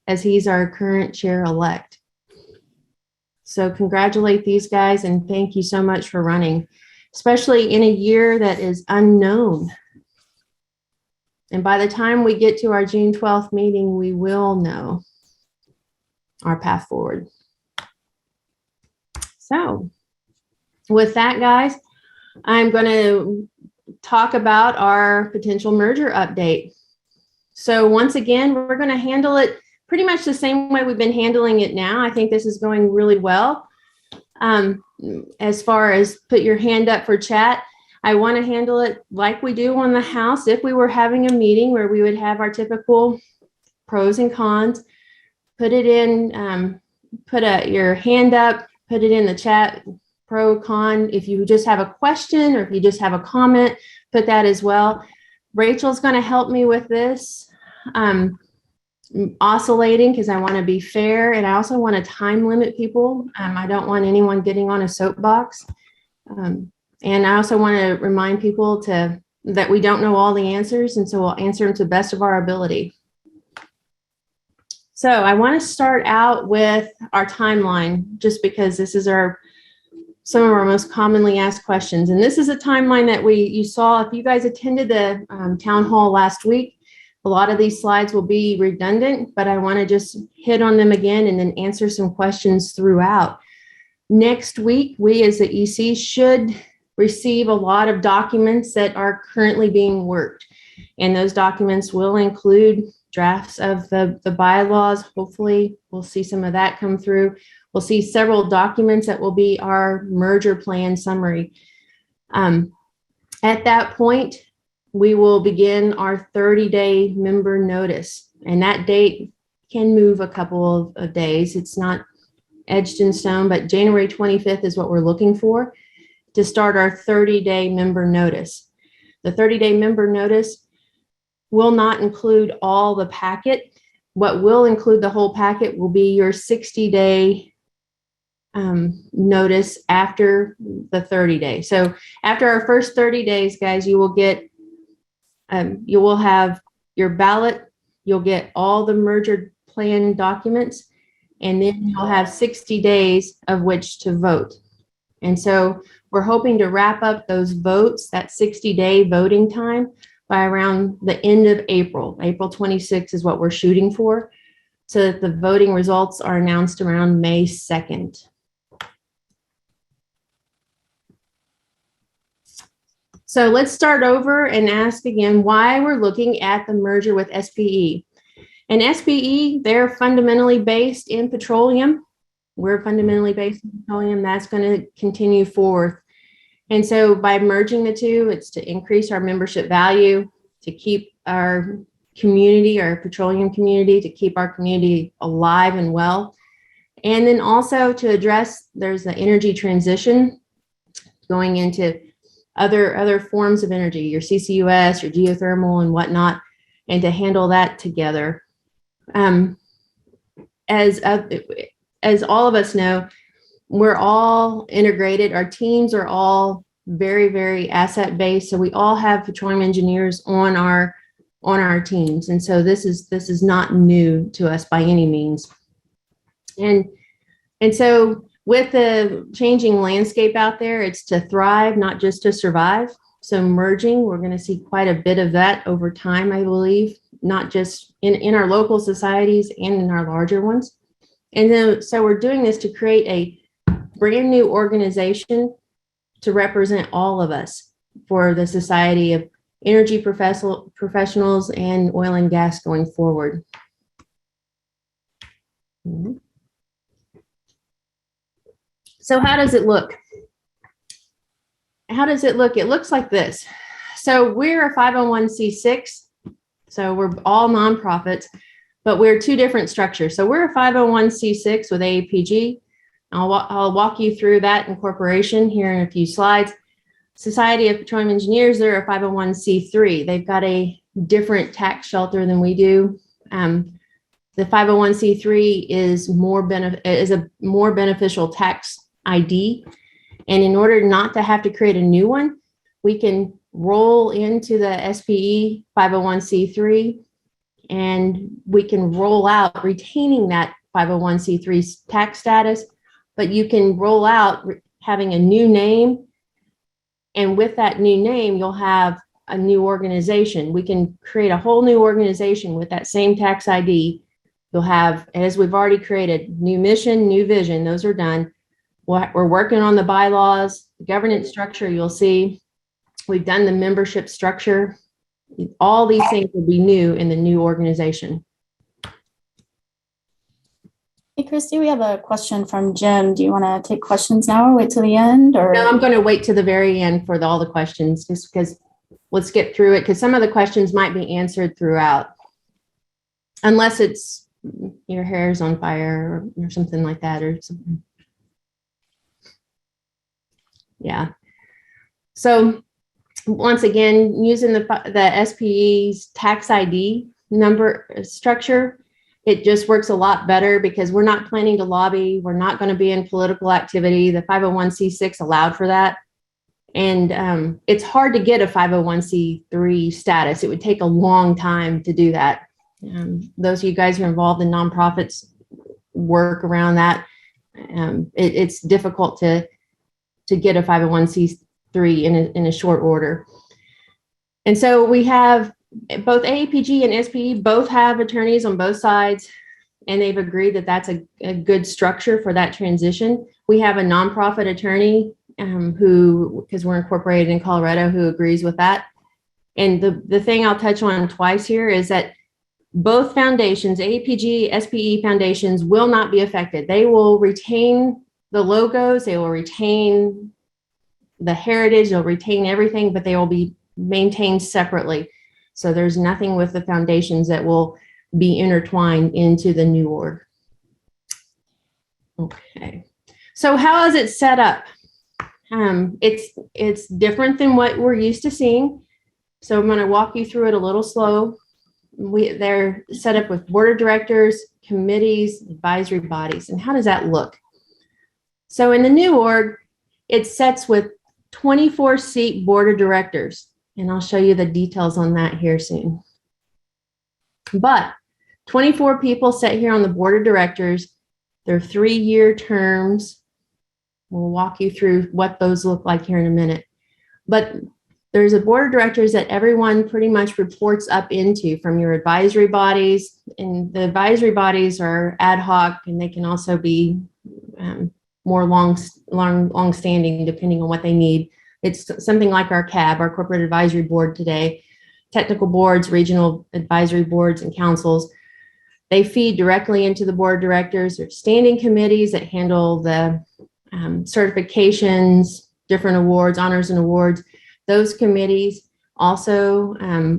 as he's our current chair-elect. So congratulate these guys and thank you so much for running, especially in a year that is unknown. And by the time we get to our June 12th meeting, we will know our path forward. So with that, guys, I'm going to talk about our potential merger update. So once again, we're going to handle it pretty much the same way we've been handling it now. I think this is going really well. As far as put your hand up for chat, I want to handle it like we do on the House. If we were having a meeting where we would have our typical pros and cons, put it in, your hand up, put it in the chat, pro, con. If you just have a question or if you just have a comment, put that as well. Rachel's going to help me with this, oscillating, because I want to be fair, and I also want to time limit people. I don't want anyone getting on a soapbox. And I also want to remind people that we don't know all the answers, and so we'll answer them to the best of our ability. So I want to start out with our timeline, just because this is some of our most commonly asked questions. And this is a timeline that you saw if you guys attended the town hall last week. A lot of these slides will be redundant, but I want to just hit on them again and then answer some questions throughout. Next week, we as the EC should receive a lot of documents that are currently being worked. And those documents will include drafts of the bylaws. Hopefully, we'll see some of that come through. We'll see several documents that will be our merger plan summary. At that point, we will begin our 30-day member notice. And that date can move a couple of days. It's not edged in stone, but January 25th is what we're looking for to start our 30-day member notice. The 30-day member notice will not include all the packet. What will include the whole packet will be your 60-day notice after the 30 days. So after our first 30 days, guys, you will get, you will have your ballot, you'll get all the merger plan documents, and then you'll have 60 days of which to vote. And so we're hoping to wrap up those votes, that 60-day voting time, by around the end of April. April 26th is what we're shooting for, so that the voting results are announced around May 2nd. So let's start over and ask again why we're looking at the merger with SPE. And SPE, they're fundamentally based in petroleum. We're fundamentally based in petroleum. That's going to continue forth. And so by merging the two, it's to increase our membership value, to keep our community, our petroleum community, to keep our community alive and well. And then also to address, there's the energy transition going into other forms of energy, your CCUS, your geothermal and whatnot, and to handle that together. As all of us know, we're all integrated. Our teams are all very, very asset based. So we all have petroleum engineers on our teams. And so this is not new to us by any means. And so with the changing landscape out there, it's to thrive, not just to survive. So merging, we're going to see quite a bit of that over time, I believe, not just in our local societies and in our larger ones. And then, so we're doing this to create a brand new organization to represent all of us for the Society of Energy Professionals and Oil and Gas going forward. So how does it look? How does it look? It looks like this. So we're a 501c6. So we're all nonprofits, but we're two different structures. So we're a 501c6 with AAPG. I'll walk you through that incorporation here in a few slides. Society of Petroleum Engineers, they're a 501c3. They've got a different tax shelter than we do. The 501c3 is a more beneficial tax ID. And in order not to have to create a new one, we can roll into the SPE 501c3 and we can roll out retaining that 501c3 tax status, but you can roll out having a new name. And with that new name, you'll have a new organization. We can create a whole new organization with that same tax ID. You'll have, as we've already created, new mission, new vision. Those are done. We're working on the bylaws, the governance structure. You'll see we've done the membership structure. All these things will be new in the new organization. Hey, Christy, we have a question from Jim. Do you want to take questions now or wait till the end? Or No, I'm going to wait to the very end for all the questions, just because let's get through it, because some of the questions might be answered throughout, unless it's your hair's on fire or something like that or something. Yeah. So once again, using the SPE's tax ID number structure, it just works a lot better because we're not planning to lobby. We're not going to be in political activity. The 501c6 allowed for that. And it's hard to get a 501c3 status. It would take a long time to do that. Those of you guys who are involved in nonprofits work around that. It's difficult to get a 501c3 in a short order. And so we have both AAPG and SPE both have attorneys on both sides, and they've agreed that that's a good structure for that transition. We have a nonprofit attorney who, because we're incorporated in Colorado, who agrees with that. And the thing I'll touch on twice here is that both foundations, AAPG, SPE foundations, will not be affected. They will retain the logos, they will retain the heritage, they'll retain everything, but they will be maintained separately. So there's nothing with the foundations that will be intertwined into the new org. Okay, so how is it set up? It's different than what we're used to seeing. So I'm going to walk you through it a little slow. They're set up with board of directors, committees, advisory bodies. And how does that look? So in the new org, it sets with 24-seat board of directors. And I'll show you the details on that here soon. But 24 people sit here on the board of directors. They're 3-year terms. We'll walk you through what those look like here in a minute. But there's a board of directors that everyone pretty much reports up into from your advisory bodies. And the advisory bodies are ad hoc, and they can also be more long-standing depending on what they need. It's something like our CAB, our Corporate Advisory Board today, technical boards, regional advisory boards, and councils. They feed directly into the board of directors. There's standing committees that handle the certifications, different awards, honors and awards. Those committees also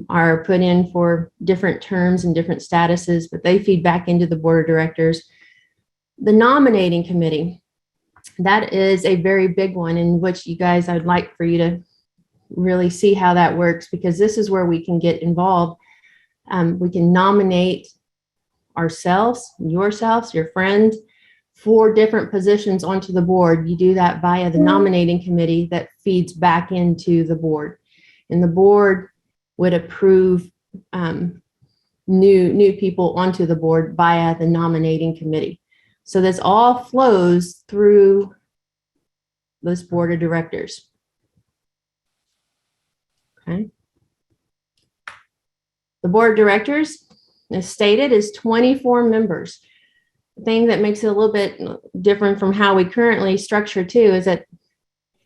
are put in for different terms and different statuses, but they feed back into the board of directors. The nominating committee, that is a very big one, in which you guys, I'd like for you to really see how that works, because this is where we can get involved. We can nominate ourselves, yourselves, your friends, for different positions onto the board. You do that via the nominating committee that feeds back into the board. And the board would approve new people onto the board via the nominating committee. So this all flows through this board of directors. Okay. The board of directors, as stated, is 24 members. The thing that makes it a little bit different from how we currently structure too is that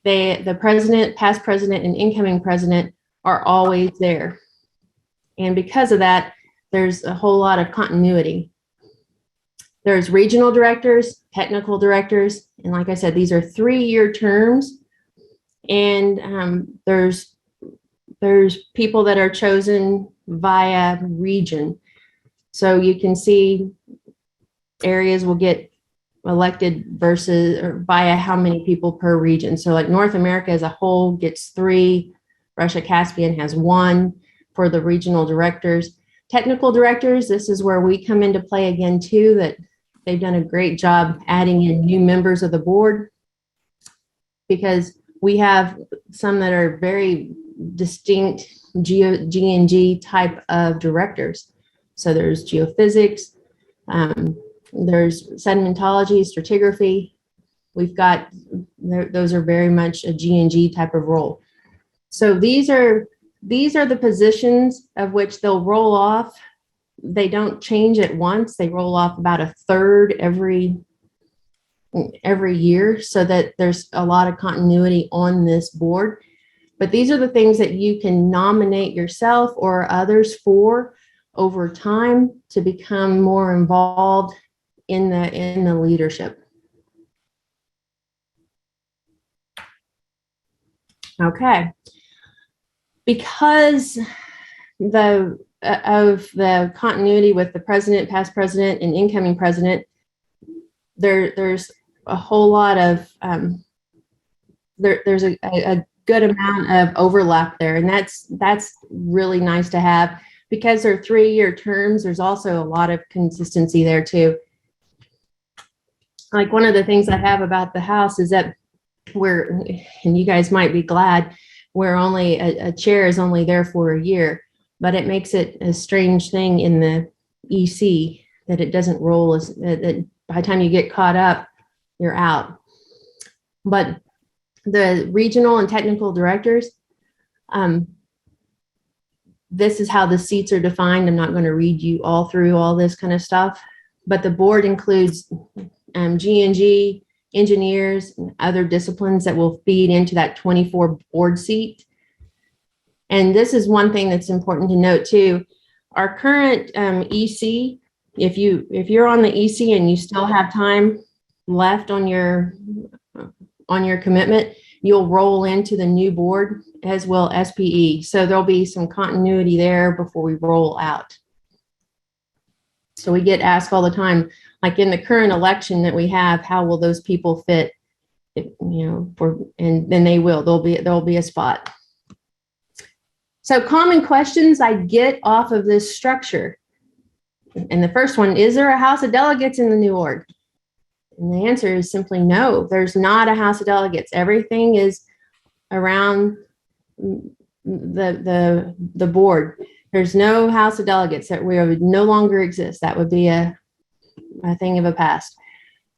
the president, past president, and incoming president are always there. And because of that, there's a whole lot of continuity. There's regional directors, technical directors, and like I said, these are 3-year terms. And there's people that are chosen via region. So you can see areas will get elected versus or via how many people per region. So like North America as a whole gets 3, Russia Caspian has 1 for the regional directors. Technical directors, this is where we come into play again too, that they've done a great job adding in new members of the board, because we have some that are very distinct G&G type of directors. So there's geophysics, there's sedimentology, stratigraphy. We've got, those are very much a G&G type of role. So these are the positions of which they'll roll off. They don't change at once. They roll off about a third every year, so that there's a lot of continuity on this board. But these are the things that you can nominate yourself or others for over time to become more involved in the leadership. Okay. Because of the continuity with the president, past president, and incoming president, there's a whole lot of there's a good amount of overlap there, and that's really nice to have, because they're 3-year terms. There's also a lot of consistency there too. Like one of the things I have about the House is that and you guys might be glad, where only a chair is only there for a year, but it makes it a strange thing in the EC that it doesn't roll that by the time you get caught up, you're out. But the regional and technical directors, this is how the seats are defined. I'm not going to read you all through all this kind of stuff, but the board includes G&G, engineers, and other disciplines that will feed into that 24 board seat. And this is one thing that's important to note too. Our current EC, if you're on the EC and you still have time left on your commitment, you'll roll into the new board, as will SPE. So there'll be some continuity there before we roll out. So we get asked all the time, like in the current election that we have, how will those people fit? And then they will. There'll be a spot. So common questions I get off of this structure. And the first one, is there a House of Delegates in the new org? And the answer is simply no, there's not a House of Delegates. Everything is around the board. There's no House of Delegates. That we would no longer exist. That would be a thing of the past.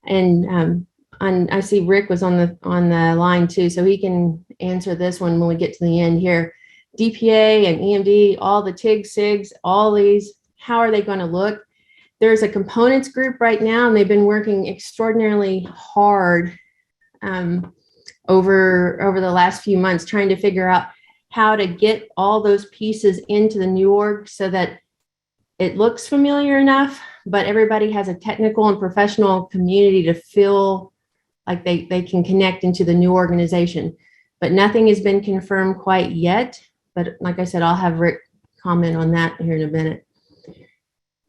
And I see Rick was on the line too, so he can answer this one when we get to the end here. DPA and EMD, all the TIG, SIGs, all these, how are they going to look? There's a components group right now, and they've been working extraordinarily hard over the last few months, trying to figure out how to get all those pieces into the new org so that it looks familiar enough, but everybody has a technical and professional community to feel like they can connect into the new organization. But nothing has been confirmed quite yet. But like I said, I'll have Rick comment on that here in a minute.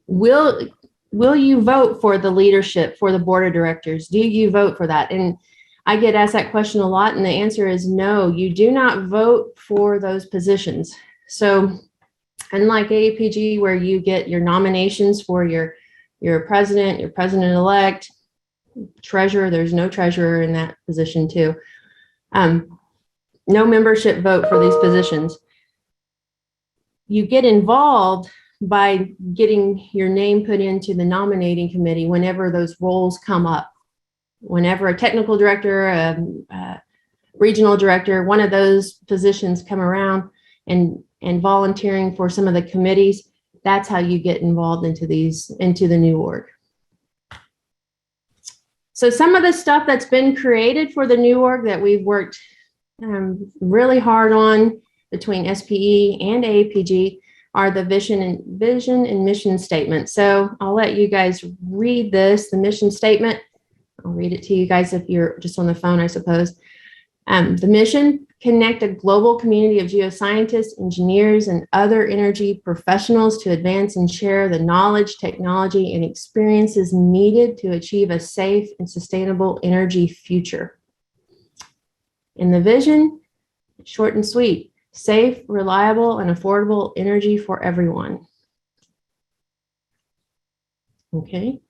Will you vote for the leadership for the board of directors? Do you vote for that? And I get asked that question a lot, and the answer is no, you do not vote for those positions. So unlike AAPG, where you get your nominations for your president-elect, treasurer, there's no treasurer in that position too. No membership vote for these positions. You get involved by getting your name put into the nominating committee whenever those roles come up. Whenever a technical director, a regional director, one of those positions come around, and volunteering for some of the committees, that's how you get involved into the new org. So some of the stuff that's been created for the new org that we've worked really hard on between SPE and AAPG are the vision and mission statement. So I'll let you guys read this, the mission statement. I'll read it to you guys if you're just on the phone, I suppose. The mission: connect a global community of geoscientists, engineers, and other energy professionals to advance and share the knowledge, technology, and experiences needed to achieve a safe and sustainable energy future. And the vision, short and sweet: safe, reliable, and affordable energy for everyone. Okay.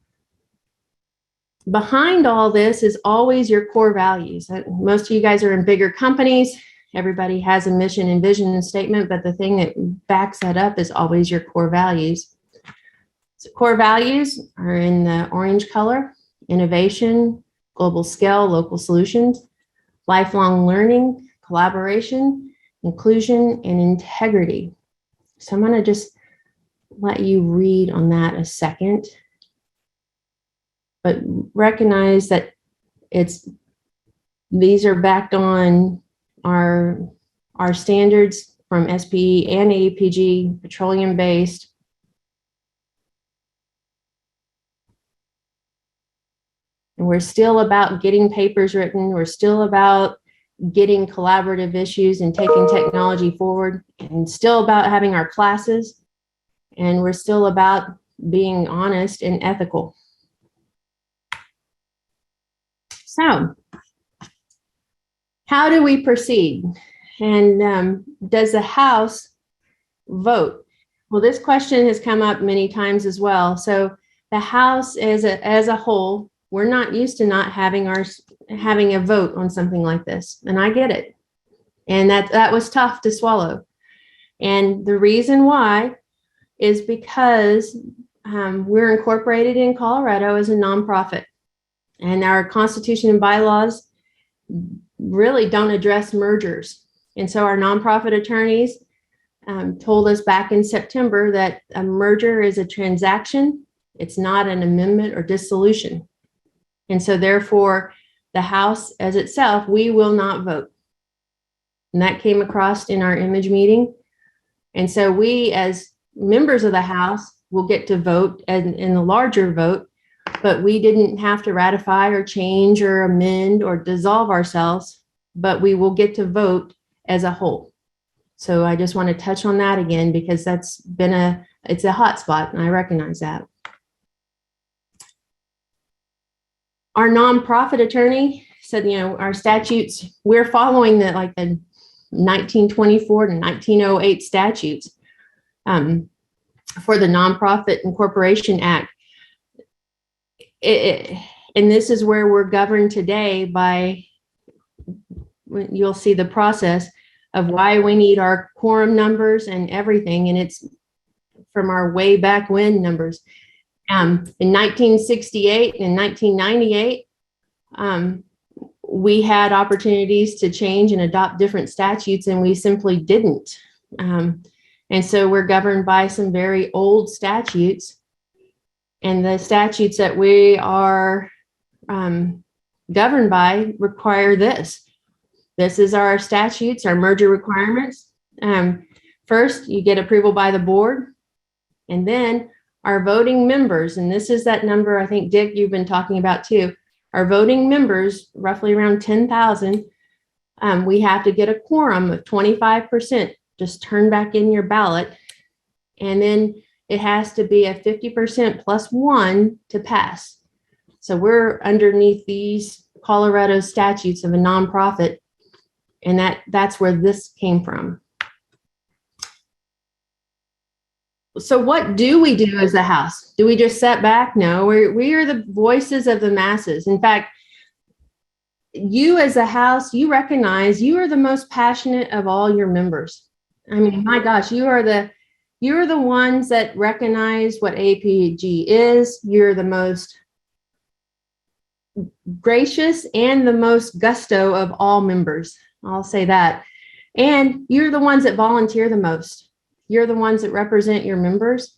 Behind all this is always your core values. Most of you guys are in bigger companies. Everybody has a mission and vision statement, but the thing that backs that up is always your core values. So core values are in the orange color: innovation, global scale, local solutions, lifelong learning, collaboration, inclusion, and integrity. So I'm going to just let you read on that a second. But recognize that these are backed on our standards from SPE and AAPG, petroleum based. And we're still about getting papers written. We're still about getting collaborative issues and taking technology forward, and still about having our classes. And we're still about being honest and ethical. So, how do we proceed? And does the House vote? Well, this question has come up many times as well. So the House as a whole, we're not used to not having a vote on something like this. And I get it. And that was tough to swallow. And the reason why is because we're incorporated in Colorado as a nonprofit. And our Constitution and bylaws really don't address mergers. And so our nonprofit attorneys told us back in September that a merger is a transaction. It's not an amendment or dissolution. And so therefore, the House as itself, we will not vote. And that came across in our image meeting. And so we, as members of the House, will get to vote in the larger vote, but we didn't have to ratify or change or amend or dissolve ourselves, but we will get to vote as a whole. So I just want to touch on that again, because that's been it's a hot spot, and I recognize that. Our nonprofit attorney said, our statutes, we're following the 1924 to 1908 statutes for the Nonprofit Incorporation Act. And this is where we're governed today by, you'll see the process of why we need our quorum numbers and everything. And it's from our way back when numbers. In 1968 and 1998, we had opportunities to change and adopt different statutes, and we simply didn't. And so we're governed by some very old statutes. And the statutes that we are governed by require this. This is our statutes, our merger requirements. First, you get approval by the board, and then our voting members, and this is that number I think, Dick, you've been talking about too. Our voting members, roughly around 10,000, we have to get a quorum of 25%. Just turn back in your ballot, and then it has to be a 50% plus one to pass. So we're underneath these Colorado statutes of a nonprofit, and that's where this came from. So what do we do as a House? Do we just sit back? No, we are the voices of the masses. In fact, you as a House, you recognize you are the most passionate of all your members. I mean, my gosh, you're the ones that recognize what AAPG is. You're the most gracious and the most gusto of all members. I'll say that. And you're the ones that volunteer the most. You're the ones that represent your members.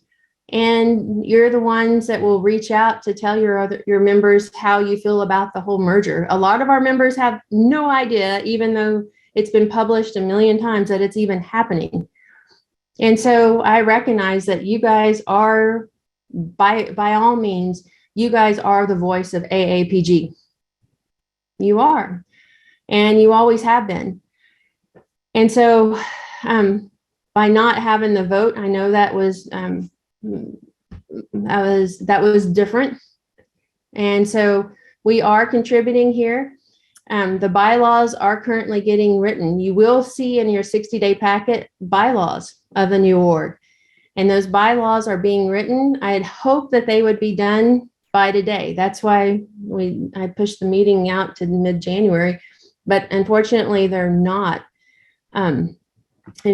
And you're the ones that will reach out to tell your members how you feel about the whole merger. A lot of our members have no idea, even though it's been published a million times, that it's even happening. And so I recognize that you guys are, by all means, you guys are the voice of AAPG. You are, and you always have been. And so by not having the vote, I know that was different. And so we are contributing here. The bylaws are currently getting written. You will see in your 60-day packet bylaws of the new org. And those bylaws are being written. I'd hope that they would be done by today. That's why I pushed the meeting out to mid-January, but unfortunately they're not. In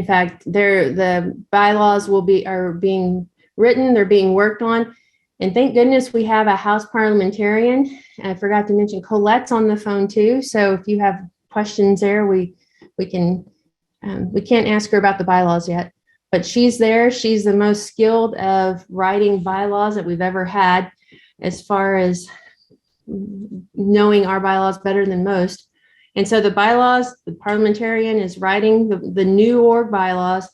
fact, the bylaws are being written, they're being worked on. And thank goodness we have a House parliamentarian. I forgot to mention Colette's on the phone too. So if you have questions there, we can't ask her about the bylaws yet, but she's there. She's the most skilled of writing bylaws that we've ever had, as far as knowing our bylaws better than most. And so the bylaws, the parliamentarian is writing the new org bylaws.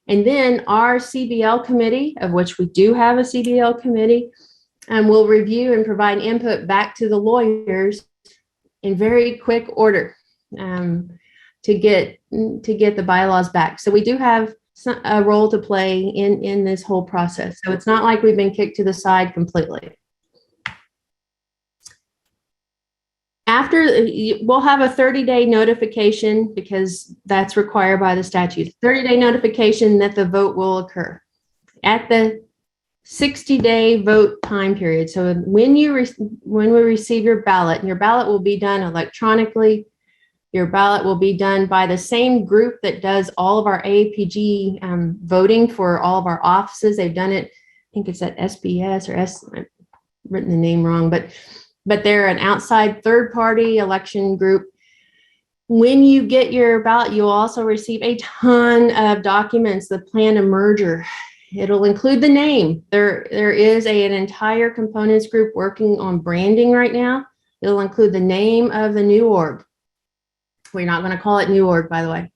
And then our CBL committee, of which we do have a CBL committee, will review and provide input back to the lawyers in very quick order to get the bylaws back. So we do have a role to play in this whole process. So it's not like we've been kicked to the side completely. We'll have a 30-day notification, because that's required by the statute. 30-day notification that the vote will occur at the 60-day vote time period. So when we receive your ballot, and your ballot will be done electronically, your ballot will be done by the same group that does all of our AAPG voting for all of our offices. They've done it, I think it's at SBS or I've written the name wrong, but they're an outside third-party election group. When you get your ballot, you'll also receive a ton of documents that plan a merger. It'll include the name. There is an entire components group working on branding right now. It'll include the name of the new org. We're not going to call it new org, by the way.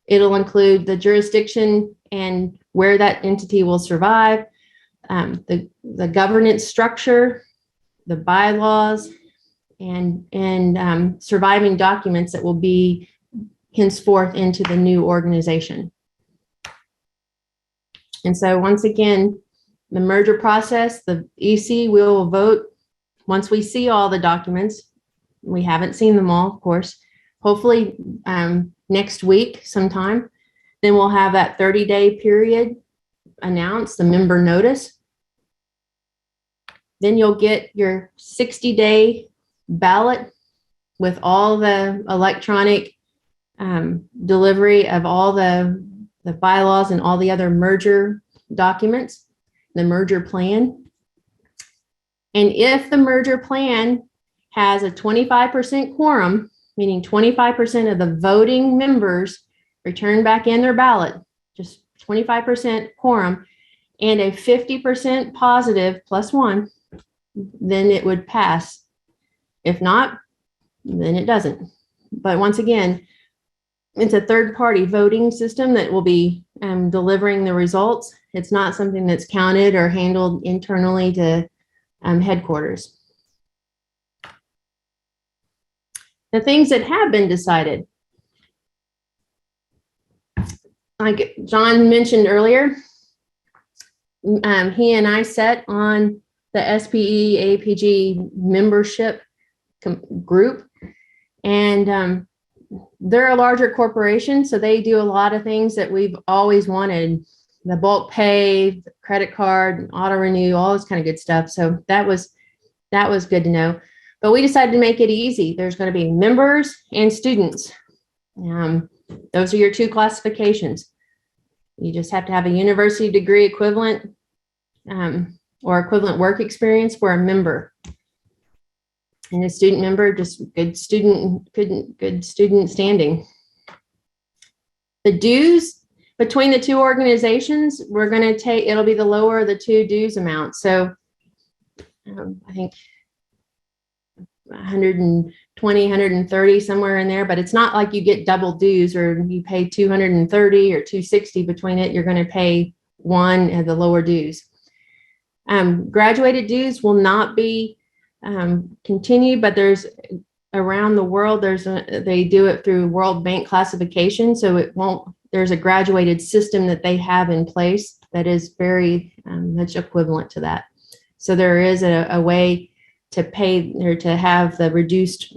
It'll include the jurisdiction and where that entity will survive, the governance structure, the bylaws, and surviving documents that will be henceforth into the new organization. And so once again, the merger process, the EC will vote once we see all the documents. We haven't seen them all, of course, hopefully next week sometime. Then we'll have that 30-day period announced, the member notice. Then you'll get your 60-day ballot with all the electronic delivery of all the bylaws and all the other merger documents, the merger plan. And if the merger plan has a 25% quorum, meaning 25% of the voting members return back in their ballot, just 25% quorum, and a 50% positive +1, then it would pass. If not, then it doesn't. But once again, it's a third-party voting system that will be delivering the results. It's not something that's counted or handled internally to headquarters. The things that have been decided, like John mentioned earlier, he and I sat on the SPE AAPG membership group, and they're a larger corporation, so they do a lot of things that we've always wanted: the bulk pay, credit card, auto renew, all this kind of good stuff. So that was good to know. But we decided to make it easy. There's going to be members and students. Those are your two classifications. You just have to have a university degree equivalent or equivalent work experience for a member. And a student member, just good student standing. The dues between the two organizations, we're going to take, it'll be the lower of the two dues amounts. So I think 120, 130, somewhere in there, but it's not like you get double dues or you pay 230 or 260 between it. You're going to pay one at the lower dues. Graduated dues will not be continued, but there's around the world, they do it through World Bank classification. So it won't, there's a graduated system that they have in place that is very much equivalent to that. So there is a way to pay or to have the reduced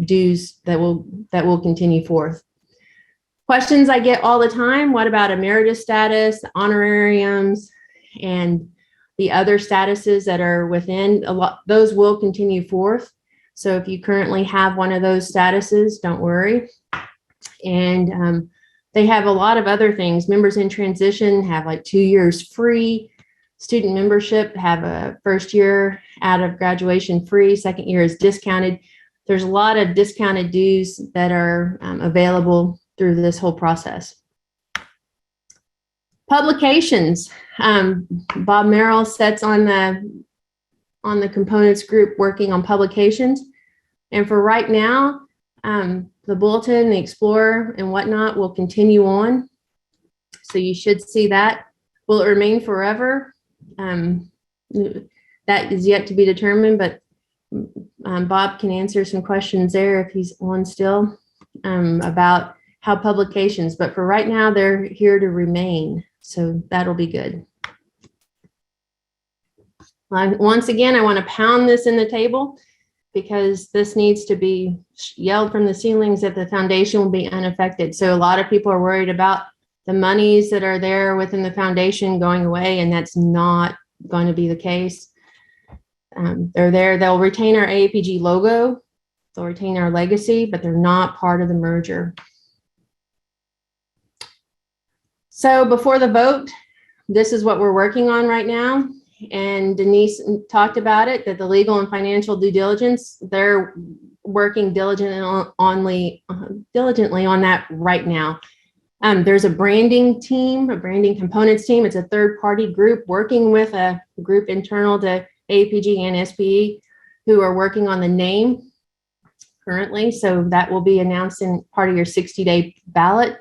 dues that will continue forth. Questions I get all the time: what about emeritus status, honorariums, and the other statuses that are within? Those will continue forth. So if you currently have one of those statuses, don't worry. And they have a lot of other things. Members in transition have like 2 years free. Student membership have a first year out of graduation free. Second year is discounted. There's a lot of discounted dues that are available through this whole process. Publications. Bob Merrill sits on the components group working on publications. And for right now, the Bulletin, the Explorer, and whatnot will continue on. So you should see that. Will it remain forever? That is yet to be determined, but Bob can answer some questions there if he's on still about how publications, but for right now, they're here to remain. So that'll be good. Once again, I want to pound this in the table because this needs to be yelled from the ceilings that the foundation will be unaffected. So a lot of people are worried about the monies that are there within the foundation going away, and that's not going to be the case. They're there. They'll retain our AAPG logo. They'll retain our legacy, but they're not part of the merger. So before the vote, this is what we're working on right now. And Denise talked about it, that the legal and financial due diligence, they're working diligently on that right now. There's a branding team, a branding components team. It's a third-party group working with a group internal to AAPG and SPE who are working on the name currently. So that will be announced in part of your 60-day ballot.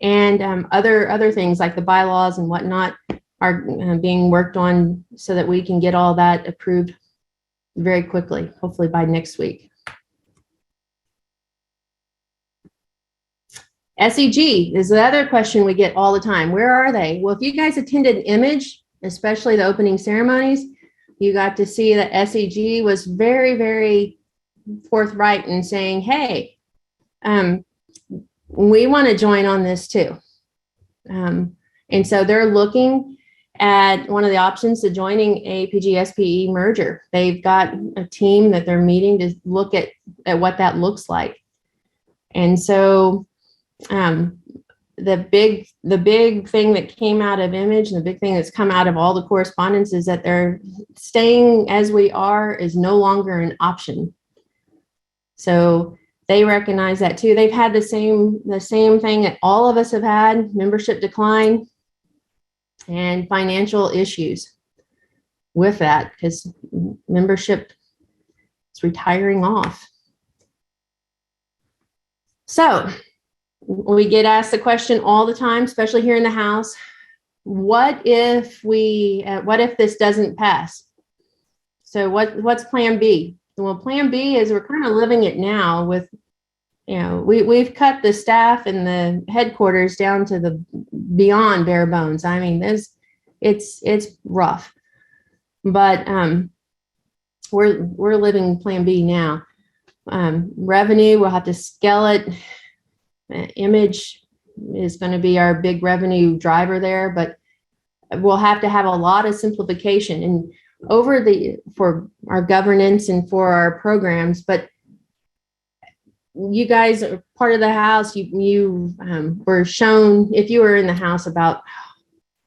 And other things like the bylaws and whatnot are being worked on so that we can get all that approved very quickly, hopefully by next week. SEG is the other question we get all the time. Where are they? Well, if you guys attended Image, especially the opening ceremonies, you got to see that SEG was very, very forthright in saying, hey, we want to join on this too. And so they're looking at one of the options to joining AAPG SPE merger. They've got a team that they're meeting to look at what that looks like. And so the big thing that came out of Image and the big thing that's come out of all the correspondence is that they're staying as we are is no longer an option. So they recognize that too. They've had the same thing that all of us have had: membership decline and financial issues with that, because membership is retiring off. So we get asked the question all the time, especially here in the House: what if this doesn't pass? So what's Plan B? Well, Plan B is we're kind of living it now with, we've cut the staff and the headquarters down to the beyond bare bones. I mean, it's rough, but we're living Plan B now. Revenue, we'll have to scale it. Image is going to be our big revenue driver there, but we'll have to have a lot of simplification and for our governance and for our programs. But you guys are part of the House. You were shown, if you were in the House about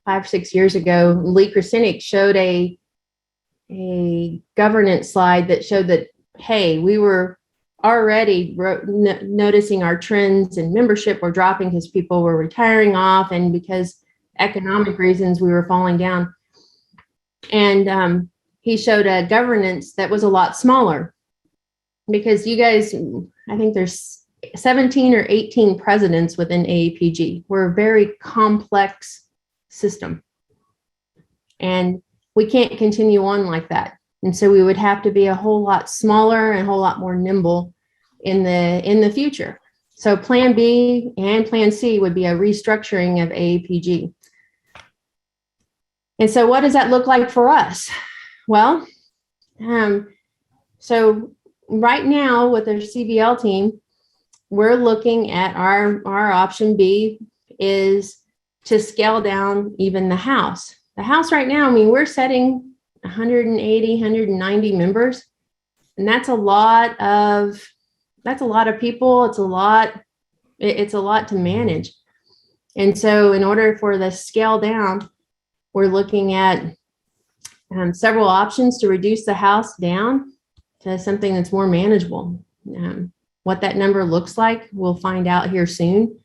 5 or 6 years ago, Lee Krasinnik showed a governance slide that showed that, hey, we were already noticing our trends and membership were dropping because people were retiring off and because economic reasons we were falling down. And he showed a governance that was a lot smaller, because you guys, I think there's 17 or 18 presidents within AAPG. We're a very complex system, and we can't continue on like that. And so we would have to be a whole lot smaller and a whole lot more nimble in the future. So Plan B and Plan C would be a restructuring of AAPG. And so what does that look like for us? Well, so right now with our CBL team, we're looking at our option B is to scale down even the House. The House right now, I mean, we're setting 180, 190 members, and that's a lot of people. It's a lot to manage. And so in order for the scale down, we're looking at several options to reduce the House down to something that's more manageable. What that number looks like, we'll find out here soon.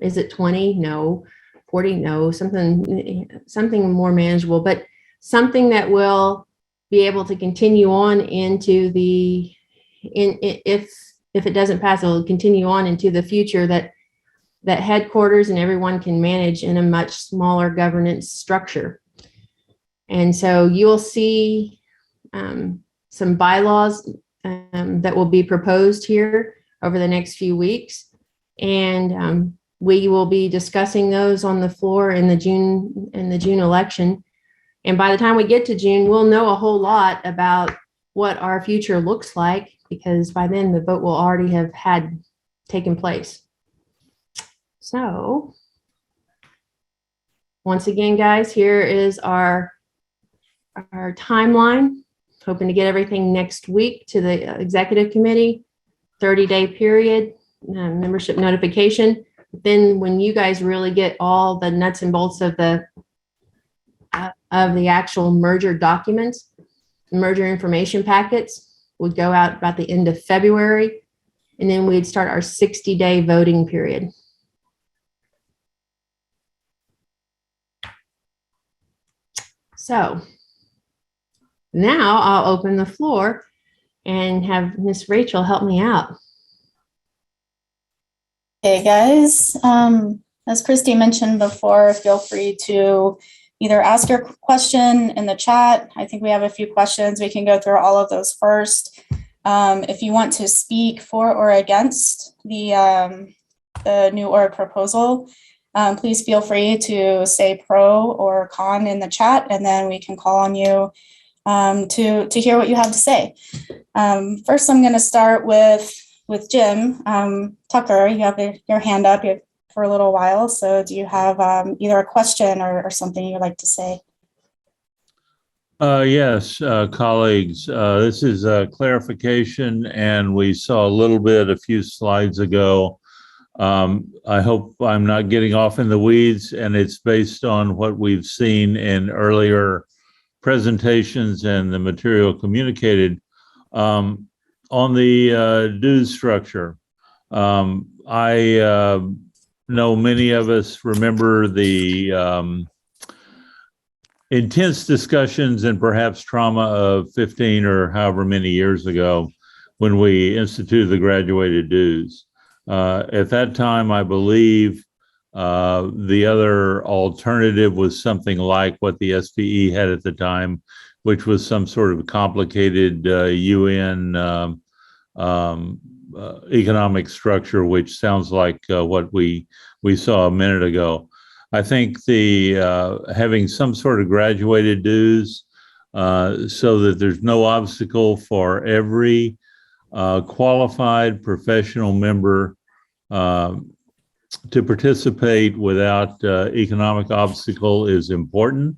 Is it 20? No. 40? No. Something more manageable, but something that will be able to continue on into if it doesn't pass, it will continue on into the future, that headquarters and everyone can manage in a much smaller governance structure. And so you will see some bylaws that will be proposed here over the next few weeks. And we will be discussing those on the floor in the June election. And by the time we get to June, we'll know a whole lot about what our future looks like, because by then the vote will already have had taken place. So once again, guys, here is our timeline. Hoping to get everything next week to the executive committee, 30-day period, membership notification. Then when you guys really get all the nuts and bolts of the actual merger documents, merger information packets would go out about the end of February, and then we'd start our 60-day voting period. So now I'll open the floor and have Miss Rachel help me out. Hey guys, as Christy mentioned before, feel free to either ask your question in the chat. I think we have a few questions. We can go through all of those first. If you want to speak for or against the new org proposal, please feel free to say pro or con in the chat, and then we can call on you to hear what you have to say. First, I'm going to start with Jim. Tucker, you have your hand up for a little while. So do you have either a question or something you'd like to say? Yes, colleagues, this is a clarification, and we saw a little bit a few slides ago. I hope I'm not getting off in the weeds, and it's based on what we've seen in earlier presentations and the material communicated. On the dues structure, I know many of us remember the intense discussions and perhaps trauma of 15 or however many years ago when we instituted the graduated dues. At that time, I believe the other alternative was something like what the SPE had at the time, which was some sort of complicated UN economic structure, which sounds like what we saw a minute ago. I think the having some sort of graduated dues so that there's no obstacle for every qualified professional member to participate without economic obstacle is important.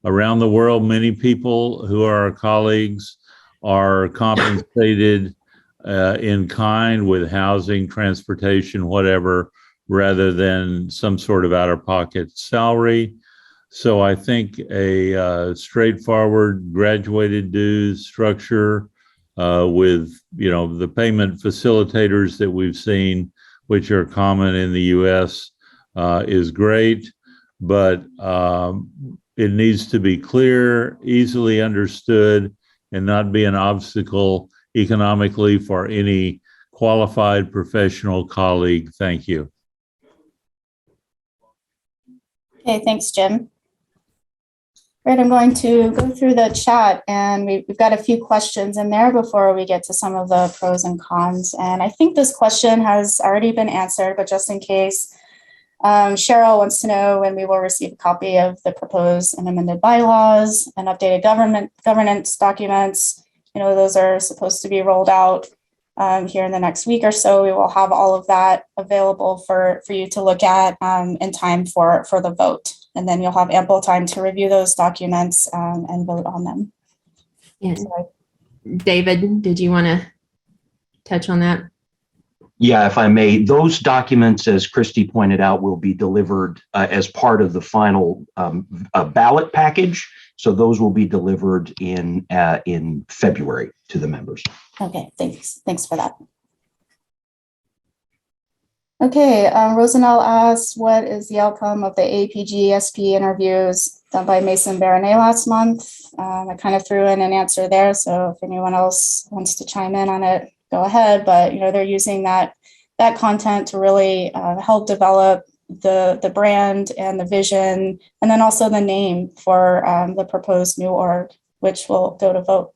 Around the world, many people who are our colleagues are compensated in kind with housing, transportation, whatever, rather than some sort of out-of-pocket salary. So I think a straightforward graduated dues structure with, the payment facilitators that we've seen, which are common in the US, is great. But It needs to be clear, easily understood, and not be an obstacle economically for any qualified professional colleague. Thank you. Okay, thanks, Jim. Right, I'm going to go through the chat, and we've got a few questions in there before we get to some of the pros and cons. And I think this question has already been answered, but just in case, Cheryl wants to know when we will receive a copy of the proposed and amended bylaws and updated governance documents. You know, those are supposed to be rolled out here in the next week or so. We will have all of that available for you to look at in time for the vote. And then you'll have ample time to review those documents and vote on them. Yeah. David, did you want to touch on that? Yeah, if I may, those documents, as Christy pointed out, will be delivered as part of the final ballot package. So those will be delivered in February to the members. Okay, thanks for that. Okay, Rosanelle asked, what is the outcome of the AAPG SP interviews done by Mason Baronet last month? I kind of threw in an answer there, so if anyone else wants to chime in on it, go ahead. But you know, they're using that content to really help develop the brand and the vision, and then also the name for the proposed new org, which will go to vote.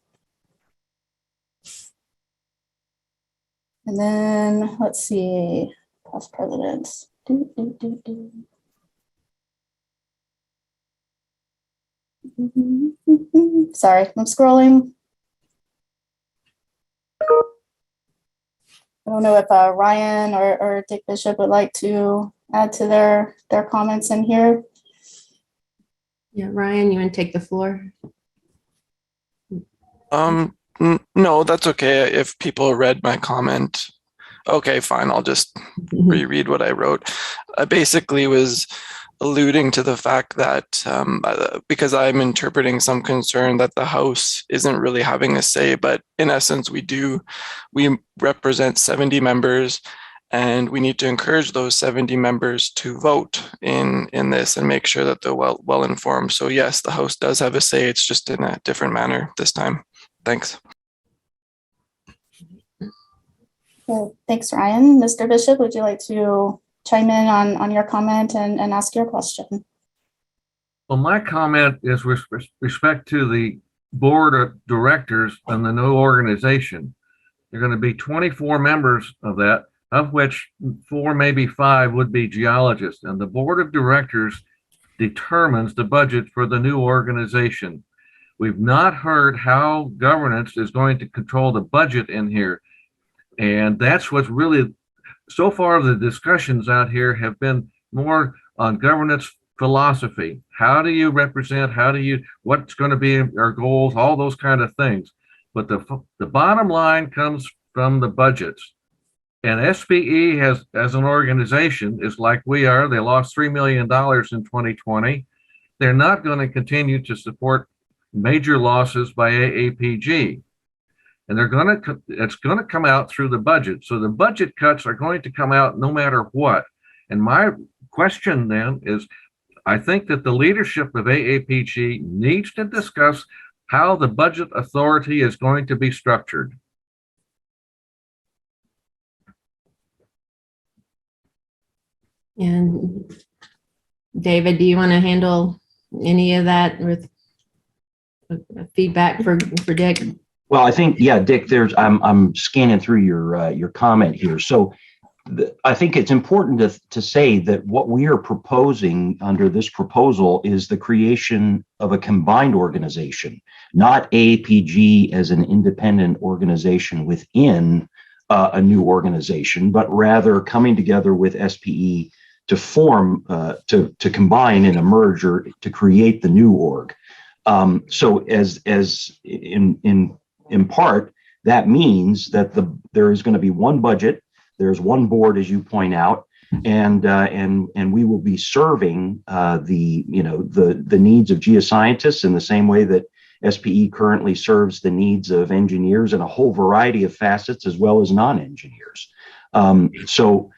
And then let's see. Past presidents. Sorry, I'm scrolling. I don't know if Ryan or Dick Bishop would like to add to their comments in here. Yeah, Ryan, you want to take the floor? No, that's okay. If people read my comment, okay, fine. I'll just reread what I wrote. I basically was alluding to the fact that because I'm interpreting some concern that the House isn't really having a say, but in essence, we represent 70 members, and we need to encourage those 70 members to vote in this and make sure that they're well informed. So yes, the House does have a say. It's just in a different manner this time. Thanks. Well, thanks, Ryan. Mr. Bishop, would you like to chime in on your comment and ask your question? Well, my comment is with respect to the board of directors and the new organization. There are going to be 24 members of that, of which 4, maybe 5 would be geologists. And the board of directors determines the budget for the new organization. We've not heard how governance is going to control the budget in here. And that's what's really, so far the discussions out here have been more on governance philosophy. How do you represent, what's going to be our goals, all those kind of things. But the bottom line comes from the budgets. And SPE as an organization is like we are. They lost $3 million in 2020. They're not going to continue to support major losses by AAPG. And it's going to come out through the budget. So the budget cuts are going to come out no matter what. And my question then is, I think that the leadership of AAPG needs to discuss how the budget authority is going to be structured. And David, do you want to handle any of that with feedback for Dick? Well, I think, yeah, Dick, I'm scanning through your comment here. So I think it's important to say that what we are proposing under this proposal is the creation of a combined organization, not AAPG as an independent organization within a new organization, but rather coming together with SPE to form, to combine in a merger to create the new org. So as in part, that means that there is going to be one budget. There's one board, as you point out, and we will be serving the needs of geoscientists in the same way that SPE currently serves the needs of engineers in a whole variety of facets as well as non-engineers. So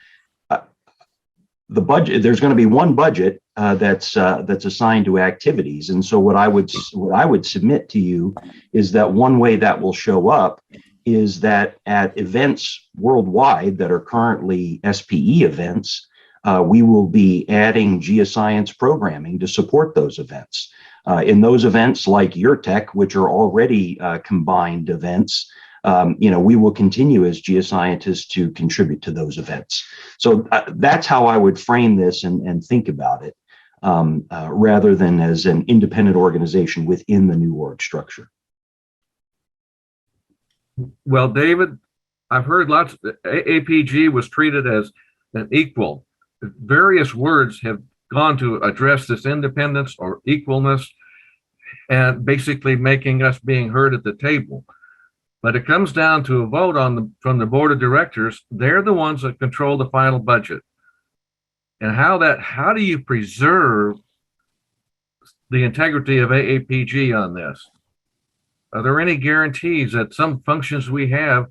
the budget, there's going to be one budget, that's assigned to activities. And so what I would submit to you is that one way that will show up is that at events worldwide that are currently SPE events, we will be adding geoscience programming to support those events. In those events like your tech, which are already combined events, we will continue as geoscientists to contribute to those events. So that's how I would frame this and think about it, rather than as an independent organization within the new org structure. Well, David, I've heard lots. AAPG was treated as an equal. Various words have gone to address this independence or equalness, and basically making us being heard at the table. But it comes down to a vote from the board of directors. They're the ones that control the final budget. And how do you preserve the integrity of AAPG on this? Are there any guarantees that some functions we have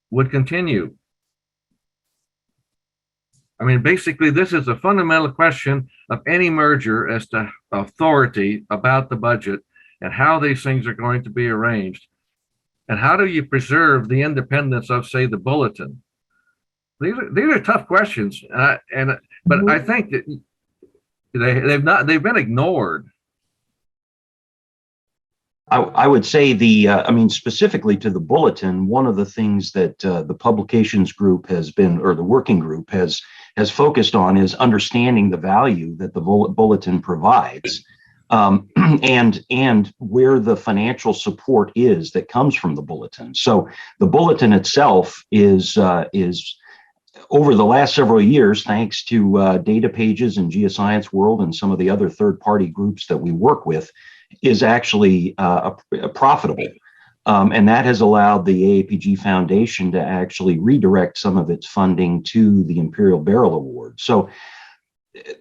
would continue? I mean, basically, this is a fundamental question of any merger as to authority about the budget and how these things are going to be arranged. And how do you preserve the independence of, say, the bulletin? These are tough questions, but I think that they've been ignored. I would say specifically to the bulletin, one of the things that the publications group has been, or the working group has focused on, is understanding the value that the bulletin provides, and where the financial support is that comes from the bulletin. So the bulletin itself is over the last several years, thanks to Data Pages and Geoscience World and some of the other third-party groups that we work with, is actually profitable. And that has allowed the AAPG Foundation to actually redirect some of its funding to the Imperial Barrel Award. So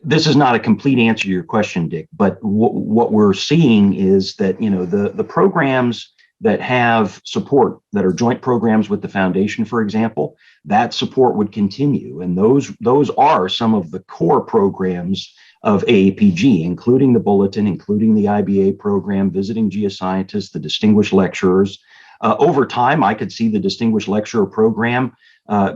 this is not a complete answer to your question, Dick, but what we're seeing is that, the programs that have support, that are joint programs with the foundation, for example, that support would continue. And those are some of the core programs of AAPG, including the bulletin, including the IBA program, visiting geoscientists, the distinguished lecturers. Over time, I could see the distinguished lecturer program,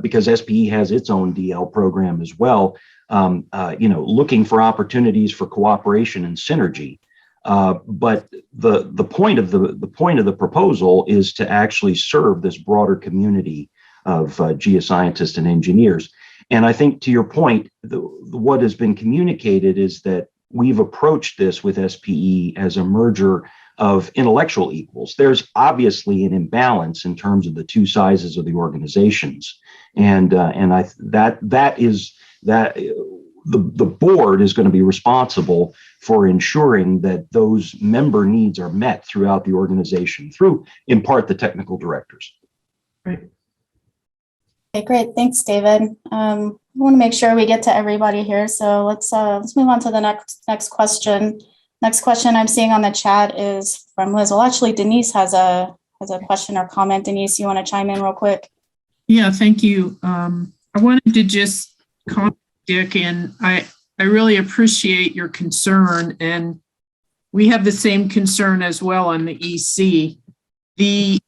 because SPE has its own DL program as well, looking for opportunities for cooperation and synergy. But the point of the proposal is to actually serve this broader community of geoscientists and engineers. And I think, to your point, what has been communicated is that we've approached this with SPE as a merger of intellectual equals. There's obviously an imbalance in terms of the two sizes of the organizations, and the board is going to be responsible for ensuring that those member needs are met throughout the organization through, in part, the technical directors. Right. Okay, great. Thanks, David. I want to make sure we get to everybody here. So let's move on to the next question. Next question I'm seeing on the chat is from Liz. Well, actually, Denise has a question or comment. Denise, you want to chime in real quick? Yeah, thank you. I wanted to just comment, Dick, and I really appreciate your concern, and we have the same concern as well on the EC. The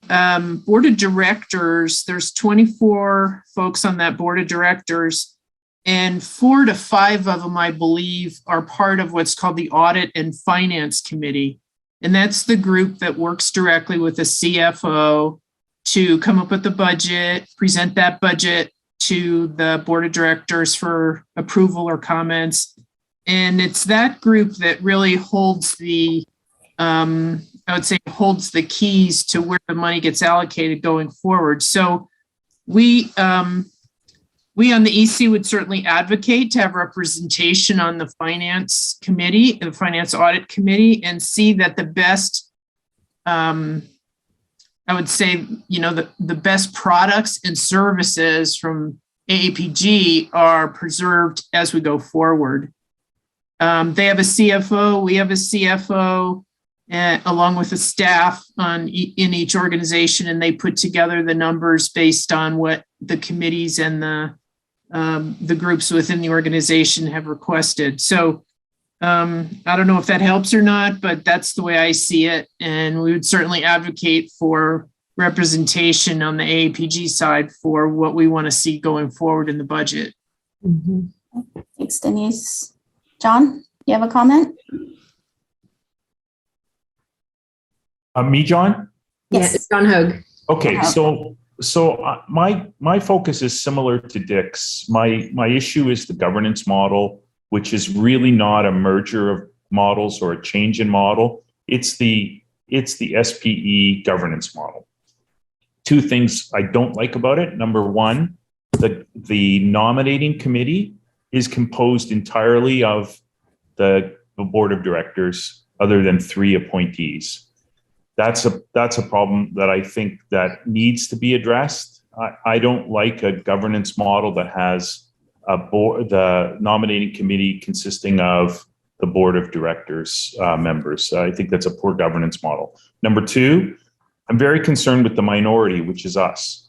board of directors, there's 24 folks on that board of directors, and 4 to 5 of them, I believe, are part of what's called the Audit and Finance Committee. And that's the group that works directly with the CFO to come up with the budget, present that budget to the board of directors for approval or comments. And it's that group that really holds the I would say holds the keys to where the money gets allocated going forward. So we on the EC would certainly advocate to have representation on the finance committee, the finance audit committee, and see that the best, I would say, the best products and services from AAPG are preserved as we go forward. They have a CFO, we have a CFO, along with the staff in each organization, and they put together the numbers based on what the committees and the groups within the organization have requested. So I don't know if that helps or not, but that's the way I see it. And we would certainly advocate for representation on the AAPG side for what we want to see going forward in the budget. Mhm. Thanks, Denise. John, you have a comment? Me, John? Yes, John Hogue. Okay, so my focus is similar to Dick's. My issue is the governance model, which is really not a merger of models or a change in model. It's the SPE governance model. Two things I don't like about it. Number one, the nominating committee is composed entirely of the board of directors, other than 3 appointees. That's a problem that I think that needs to be addressed. I don't like a governance model that has the nominating committee consisting of the board of directors members. I think that's a poor governance model. Number two, I'm very concerned with the minority, which is us.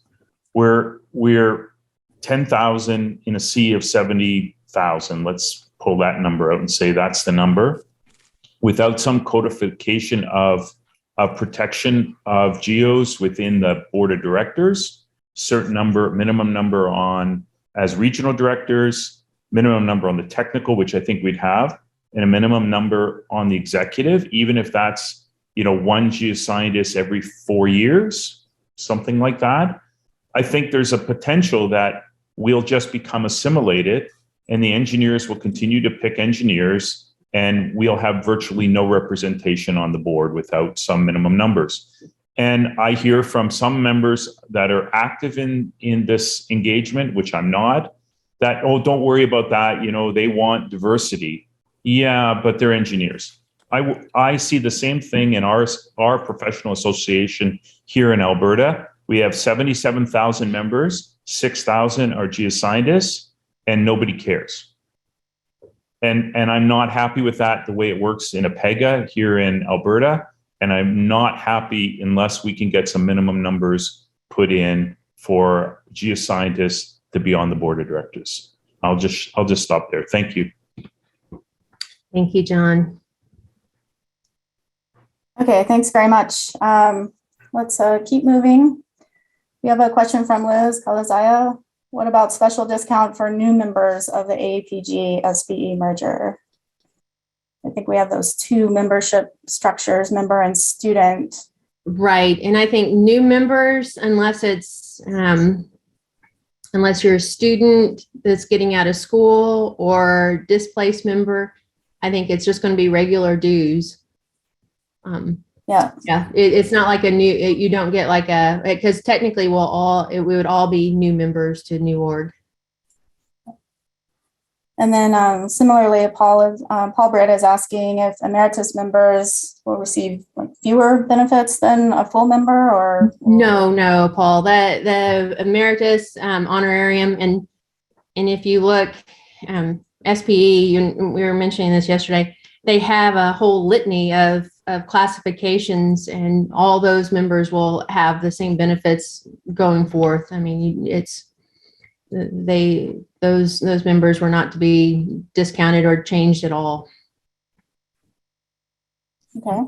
We're 10,000 in a sea of 70,000. Let's pull that number out and say that's the number. Without some codification of protection of geos within the board of directors, certain number, minimum number on as regional directors, minimum number on the technical, which I think we'd have, and a minimum number on the executive, even if that's, one geoscientist every 4 years, something like that. I think there's a potential that we'll just become assimilated and the engineers will continue to pick engineers and we'll have virtually no representation on the board without some minimum numbers. And I hear from some members that are active in this engagement, which I'm not, that, oh, don't worry about that. They want diversity. Yeah, but they're engineers. I see the same thing in our professional association here in Alberta. We have 77,000 members, 6,000 are geoscientists, and nobody cares. And I'm not happy with that, the way it works in APEGA here in Alberta. And I'm not happy unless we can get some minimum numbers put in for geoscientists to be on the board of directors. I'll just stop there. Thank you. Thank you, John. Okay, thanks very much. Let's keep moving. We have a question from Liz Calazaya. What about special discount for new members of the AAPG SPE merger? I think we have those 2 membership structures, member and student. Right. And I think new members, unless you're a student that's getting out of school or displaced member, I think it's just going to be regular dues. Yeah. It's not like you don't get like because technically we would all be new members to new org. And then similarly, Paul Britt is asking if emeritus members will receive fewer benefits than a full member, or? No, Paul. The emeritus honorarium, and if you look, SPE, we were mentioning this yesterday, they have a whole litany of classifications, and all those members will have the same benefits going forth. I mean, those members were not to be discounted or changed at all. Okay.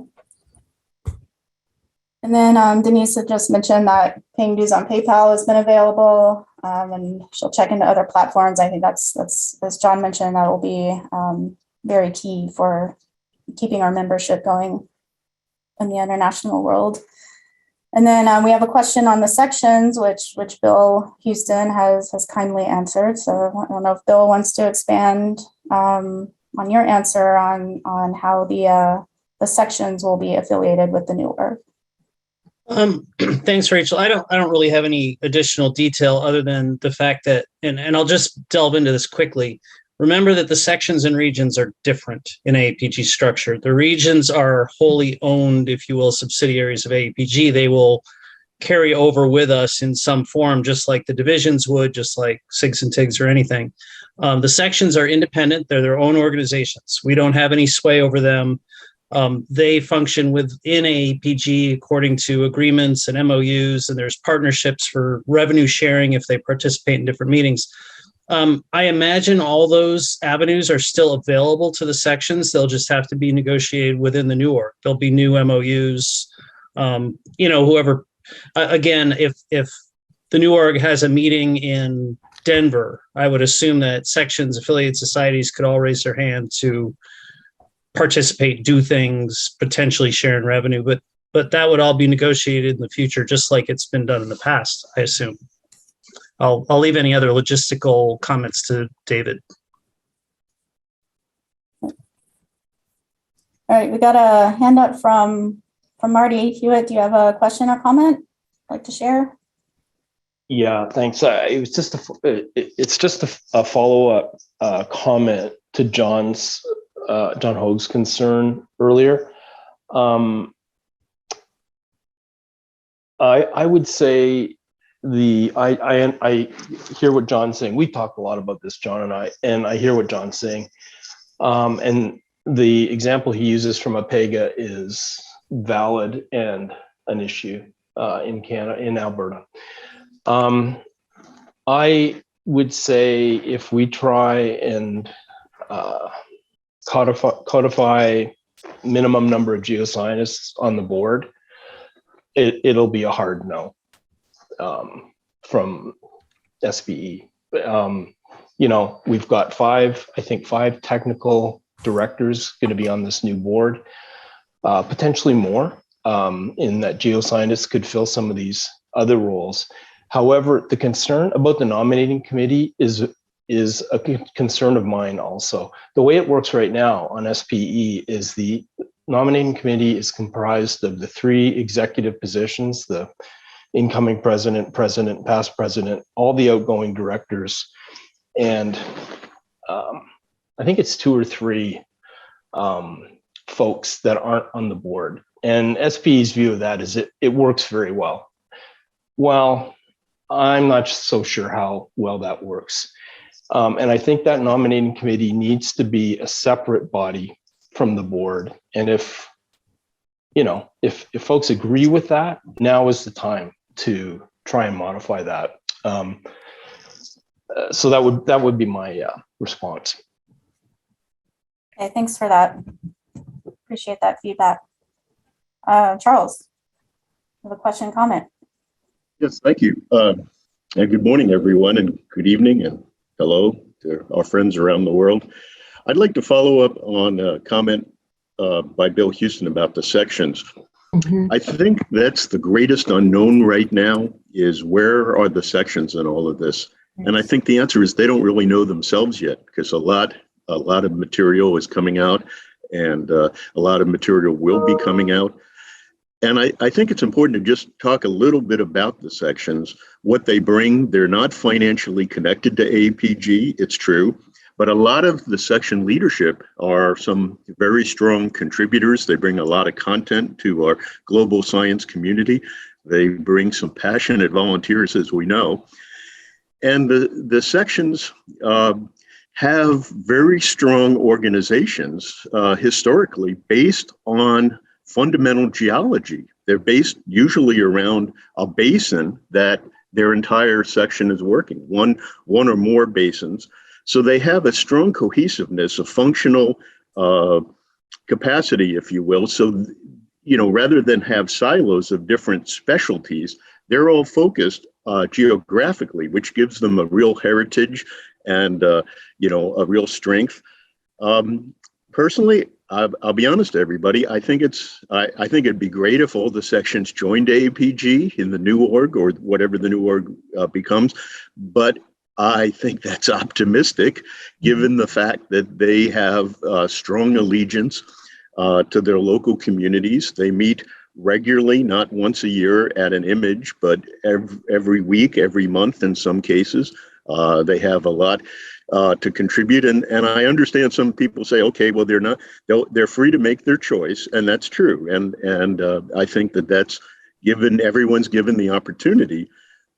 And then Denise had just mentioned that paying dues on PayPal has been available, and she'll check into other platforms. I think that's as John mentioned, that will be very key for keeping our membership going in the international world. And then we have a question on the sections, which Bill Houston has kindly answered. So I don't know if Bill wants to expand on your answer on how the sections will be affiliated with the new org. Thanks, Rachel. I don't really have any additional detail other than the fact that, and I'll just delve into this quickly. Remember that the sections and regions are different in AAPG structure. The regions are wholly owned, if you will, subsidiaries of AAPG. They will carry over with us in some form, just like the divisions would, just like SIGs and TIGs or anything. The sections are independent. They're their own organizations. We don't have any sway over them. They function within AAPG according to agreements and MOUs, and there's partnerships for revenue sharing if they participate in different meetings. I imagine all those avenues are still available to the sections. They'll just have to be negotiated within the new org. There'll be new MOUs. Whoever, again, if the new org has a meeting in Denver, I would assume that sections, affiliate societies could all raise their hand to participate, do things, potentially share in revenue, but that would all be negotiated in the future, just like it's been done in the past, I assume. I'll leave any other logistical comments to David. All right, we got a hand up from Marty Hewitt. Do you have a question or comment like to share? Yeah, thanks. It's just a follow-up comment to John Hoag's concern earlier. I would say I hear what John's saying. We've talked a lot about this, John and I hear what John's saying. And the example he uses from AAPG is valid and an issue in Canada, in Alberta. I would say if we try and codify minimum number of geoscientists on the board, it'll be a hard no from SBE. We've got five technical directors going to be on this new board, potentially more, in that geoscientists could fill some of these other roles. However, the concern about the nominating committee is a concern of mine also. The way it works right now on SPE is the nominating committee is comprised of the three executive positions, the incoming president, past president, all the outgoing directors, and I think it's two or three folks that aren't on the board. And SPE's view of that is it works very well. Well, I'm not so sure how well that works. And I think that nominating committee needs to be a separate body from the board. And if folks agree with that, now is the time to try and modify that. So that would be my response. Okay, thanks for that. Appreciate that feedback. Charles, you have a question, comment? Yes, thank you. And good morning, everyone, and good evening, and hello to our friends around the world. I'd like to follow up on a comment by Bill Houston about the sections. Mm-hmm. I think that's the greatest unknown right now, is where are the sections in all of this? And I think the answer is they don't really know themselves yet, because a lot of material is coming out, and a lot of material will be coming out. And I think it's important to just talk a little bit about the sections, what they bring. They're not financially connected to AAPG, it's true, but a lot of the section leadership are some very strong contributors. They bring a lot of content to our global science community. They bring some passionate volunteers, as we know. And the sections have very strong organizations historically based on fundamental geology. They're based usually around a basin that their entire section is working, one or more basins. So they have a strong cohesiveness, a functional capacity, if you will. So, rather than have silos of different specialties, they're all focused geographically, which gives them a real heritage and, a real strength. Personally, I'll be honest to everybody. I think it'd be great if all the sections joined AAPG in the new org, or whatever the new org becomes. But I think that's optimistic, given the fact that they have strong allegiance to their local communities. They meet regularly, not once a year at an image, but every week, every month in some cases. They have a lot to contribute. And I understand some people say, okay, well, they're free to make their choice. And that's true. And I think that's given, everyone's given the opportunity.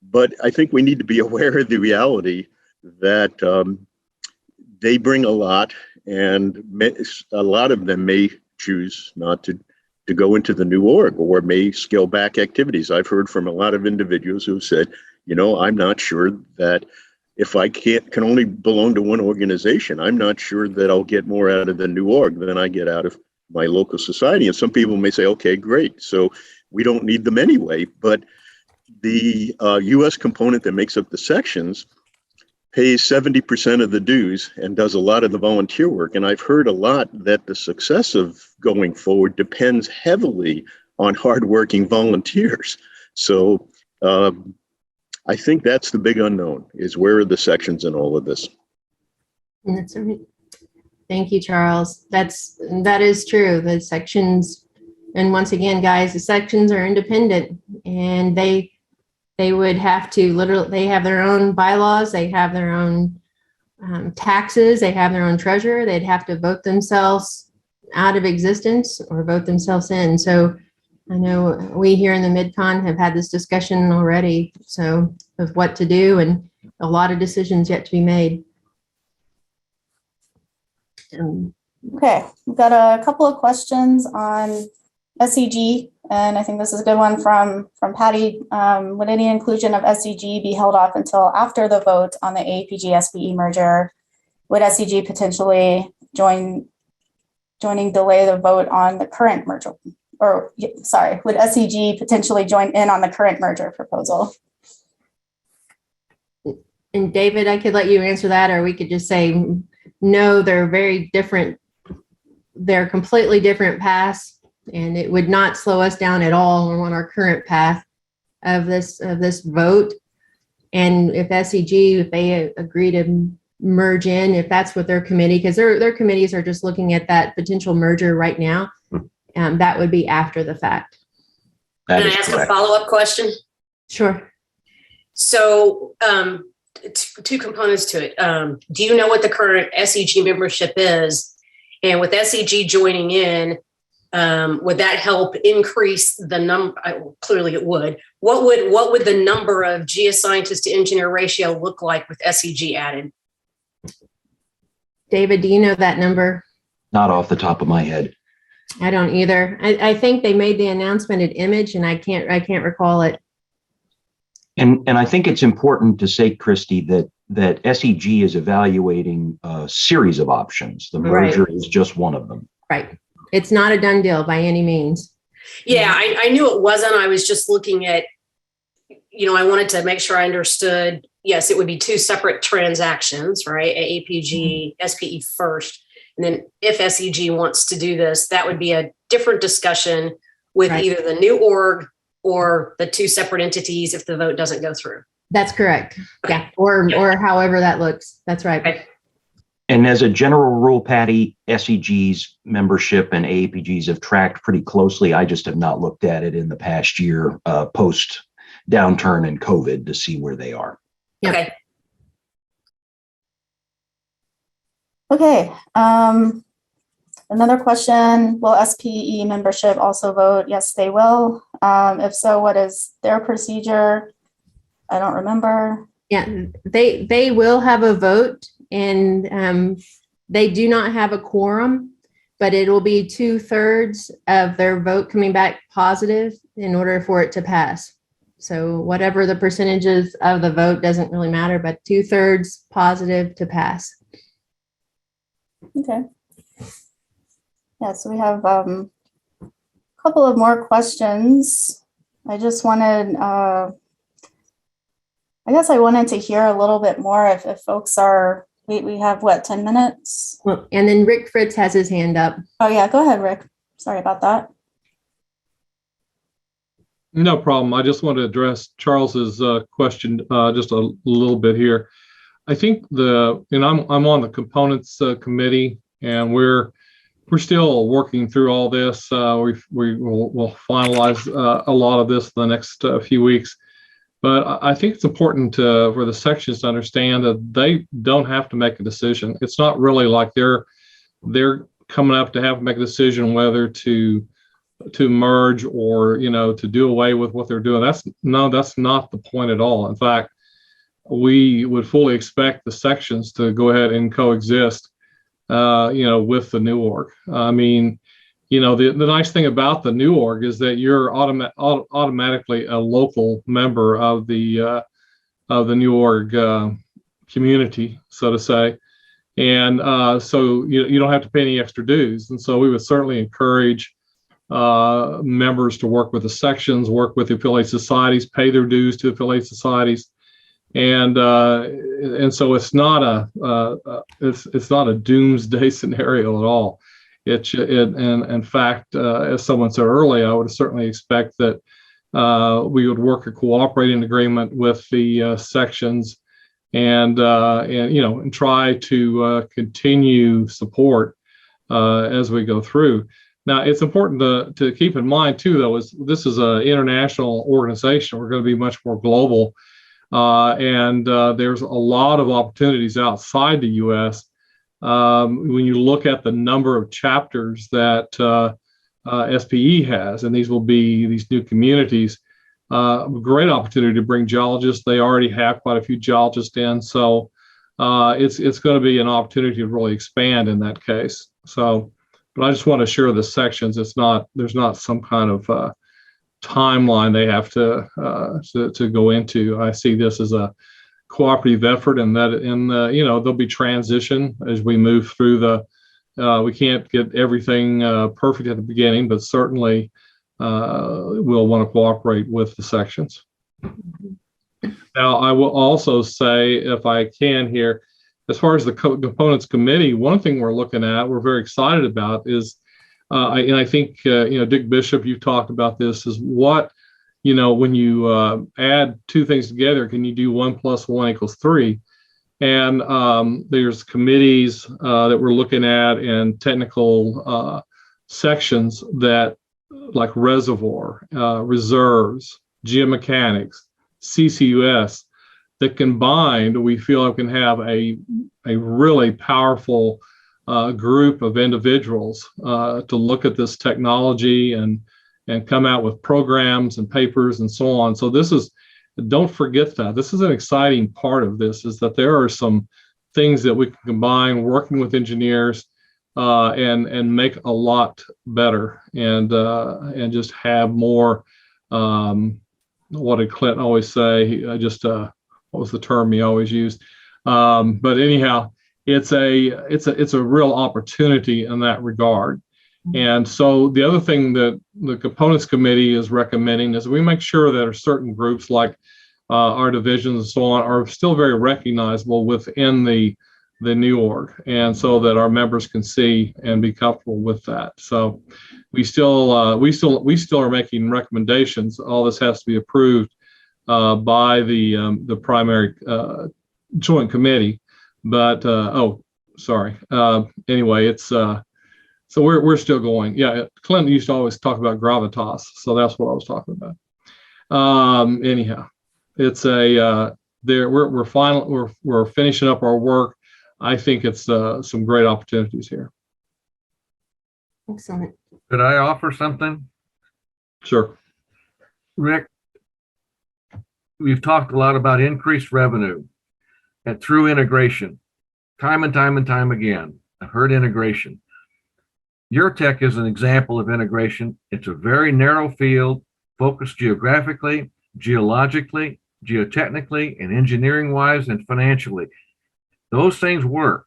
But I think we need to be aware of the reality that they bring a lot, and a lot of them may choose not to go into the new org, or may scale back activities. I've heard from a lot of individuals who have said, I'm not sure that if I can only belong to one organization, I'm not sure that I'll get more out of the new org than I get out of my local society. And some people may say, okay, great. So we don't need them anyway. But the US component that makes up the sections pays 70% of the dues and does a lot of the volunteer work. And I've heard a lot that the success of going forward depends heavily on hardworking volunteers. So I think that's the big unknown, is where are the sections in all of this? That's all right. Thank you, Charles. That is true. The sections, and once again, guys, the sections are independent, and they would have to they have their own bylaws, they have their own taxes, they have their own treasurer. They'd have to vote themselves out of existence or vote themselves in. So I know we here in the MidCon have had this discussion already, so of what to do, and a lot of decisions yet to be made. Okay, we've got a couple of questions on SEG, and I think this is a good one from Patty. Would any inclusion of SEG be held off until after the vote on the AAPG SPE merger? Would SEG potentially delay the vote on the current merger? Or sorry, would SEG potentially join in on the current merger proposal? And David, I could let you answer that, or we could just say, no, they're very different. They're completely different paths, and it would not slow us down at all. We're on our current path of this vote. And if SEG, if they agree to merge in, if that's what their committee, because their committees are just looking at that potential merger right now, that would be after the fact. Can I ask a follow-up question? Sure. So two components to it. Do you know what the current SEG membership is? And with SEG joining in, would that help increase the number? Clearly it would. What would the number of geoscientist to engineer ratio look like with SEG added? David, do you know that number? Not off the top of my head. I don't either. I think they made the announcement at Image, and I can't recall it. And I think it's important to say, Christy, that SEG is evaluating a series of options. The merger is just one of them. Right. It's not a done deal by any means. Yeah, I knew it wasn't. I was just looking at, I wanted to make sure I understood. Yes, it would be two separate transactions, right? AAPG, SPE first. And then if SEG wants to do this, that would be a different discussion with either the new org or the two separate entities if the vote doesn't go through. That's correct. Yeah. Or however that looks. That's right. And as a general rule, Patty, SEG's membership and AAPGs have tracked pretty closely. I just have not looked at it in the past year, post downturn and COVID, to see where they are. Yep. Okay. Okay. Another question, will SPE membership also vote? Yes, they will. If so, what is their procedure? I don't remember. Yeah, they will have a vote, and they do not have a quorum, but it will be 2/3 of their vote coming back positive in order for it to pass. So whatever the percentages of the vote doesn't really matter, but 2/3 positive to pass. Okay. Yeah, so we have a couple of more questions. I just wanted, I guess I wanted to hear a little bit more if folks are, we have what, 10 minutes? Well, and then Rick Fritz has his hand up. Oh yeah, go ahead, Rick. Sorry about that. No problem. I just want to address Charles's question just a little bit here. I think I'm on the components committee, and we're still working through all this. We'll finalize a lot of this in the next few weeks. But I think it's important for the sections to understand that they don't have to make a decision. It's not really like they're coming up to have to make a decision whether to merge or to do away with what they're doing. That's not the point at all. In fact, we would fully expect the sections to go ahead and coexist with the new org. I mean, the nice thing about the new org is that you're automatically a local member of the new org community, so to say. And so you don't have to pay any extra dues. And so we would certainly encourage members to work with the sections, work with the affiliate societies, pay their dues to affiliate societies. And so it's not a doomsday scenario at all. And in fact, as someone said earlier, I would certainly expect that we would work a cooperating agreement with the sections, and try to continue support as we go through. Now, it's important to keep in mind too, though, is this is an international organization. We're going to be much more global, and there's a lot of opportunities outside the U.S. When you look at the number of chapters that SPE has, and these will be these new communities, great opportunity to bring geologists. They already have quite a few geologists in, so it's going to be an opportunity to really expand in that case. So, but I just want to assure the sections there's not some kind of timeline they have to go into. I see this as a cooperative effort, and that there'll be transition as we move through we can't get everything perfect at the beginning, but certainly we'll want to cooperate with the sections. Now, I will also say, if I can here, as far as the components committee, one thing we're very excited about is, I think, Dick Bishop, you've talked about this, is what, when you add two things together, can you do 1 + 1 = 3? And there's committees that we're looking at, and technical sections that, like reservoir, reserves, geomechanics, CCUS, that combined, we feel like can have a really powerful group of individuals to look at this technology and come out with programs and papers and so on. So don't forget that. This is an exciting part of this, is that there are some things that we can combine working with engineers and make a lot better, and just have more, what did Clinton always say? What was the term he always used? But anyhow, it's a real opportunity in that regard. And so the other thing that the components committee is recommending is we make sure that certain groups, like our divisions and so on, are still very recognizable within the new org, and so that our members can see and be comfortable with that. So we still are making recommendations. All this has to be approved by the primary joint committee. But anyway, it's so we're still going. Yeah, Clinton used to always talk about gravitas, so that's what I was talking about. Anyhow, it's we're finishing up our work. I think it's some great opportunities here. Excellent. Could I offer something? Sure. Rick, we've talked a lot about increased revenue and through integration, time and time again. I've heard integration. Your tech is an example of integration. It's a very narrow field, focused geographically, geologically, geotechnically, and engineering-wise and financially. Those things work.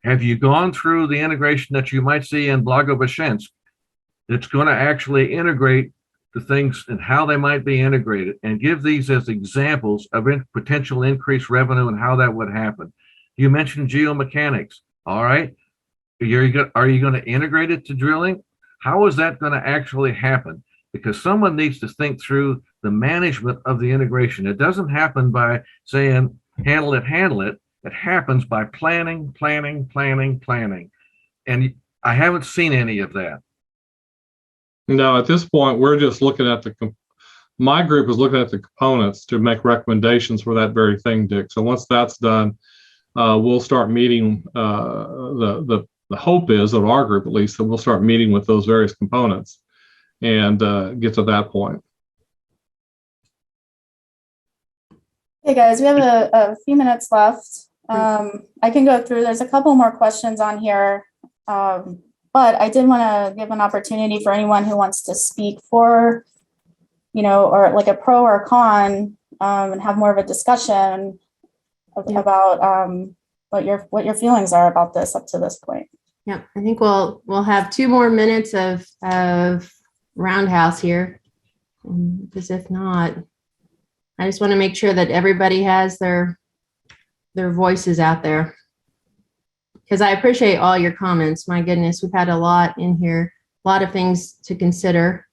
Have you gone through the integration that you might see in Blagoveshensk that's going to actually integrate the things and how they might be integrated, and give these as examples of potential increased revenue and how that would happen? You mentioned geomechanics. All right. Are you going to integrate it to drilling? How is that going to actually happen? Because someone needs to think through the management of the integration. It doesn't happen by saying, handle it. It happens by planning. And I haven't seen any of that. No, at this point, we're just looking at my group is looking at the components to make recommendations for that very thing, Dick. So once that's done, we'll start meeting. The hope is, of our group at least, that we'll start meeting with those various components and get to that point. Hey guys, we have a few minutes left. I can go through. There's a couple more questions on here, but I did want to give an opportunity for anyone who wants to speak for, or like a pro or con, and have more of a discussion. about what your feelings are about this up to this point. Yeah, I think we'll have 2 more minutes of roundhouse here, because if not, I just want to make sure that everybody has their voices out there. Because I appreciate all your comments. My goodness, we've had a lot in here, a lot of things to consider.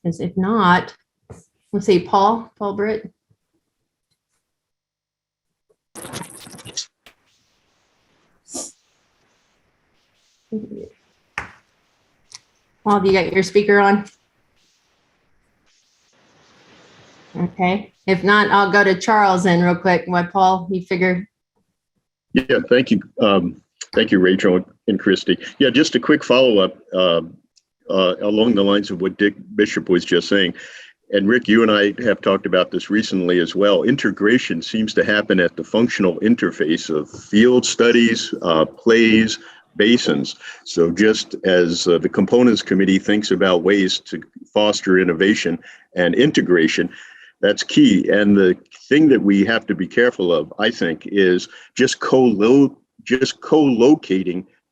Because if not, let's see, Paul Britt. Paul, have you got your speaker on? Okay. If not, I'll go to Charles then real quick. What, Paul, you figure? Yeah, thank you. Thank you, Rachel and Christy. Yeah, just a quick follow-up along the lines of what Dick Bishop was just saying. And Rick, you and I have talked about this recently as well. Integration seems to happen at the functional interface of field studies, plays, basins. So just as the components committee thinks about ways to foster innovation and integration, that's key. And the thing that we have to be careful of, I think, is just co-locating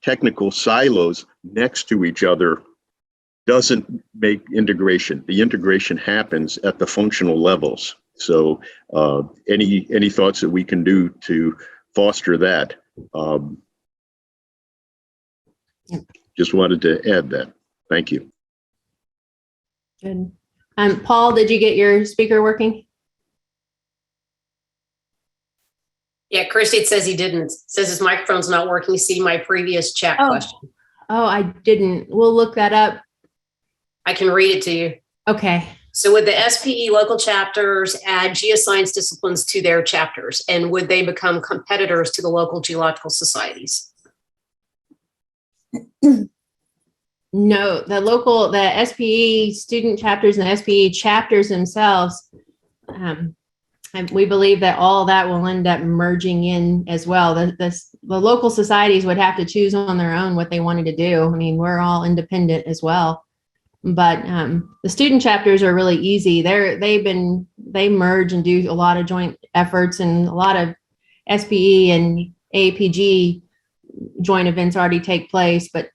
technical silos next to each other doesn't make integration. The integration happens at the functional levels. So any thoughts that we can do to foster that? Just wanted to add that. Thank you. Good. Paul, did you get your speaker working? Yeah, Christy, it says he didn't. It says his microphone's not working. See my previous chat question. Oh, I didn't. We'll look that up. I can read it to you. Okay. So would the SPE local chapters add geoscience disciplines to their chapters? And would they become competitors to the local geological societies? No, the SPE student chapters and the SPE chapters themselves, and we believe that all that will end up merging in as well. The local societies would have to choose on their own what they wanted to do. I mean, we're all independent as well, but the student chapters are really easy. They merge and do a lot of joint efforts, and a lot of SPE and AAPG joint events already take place, but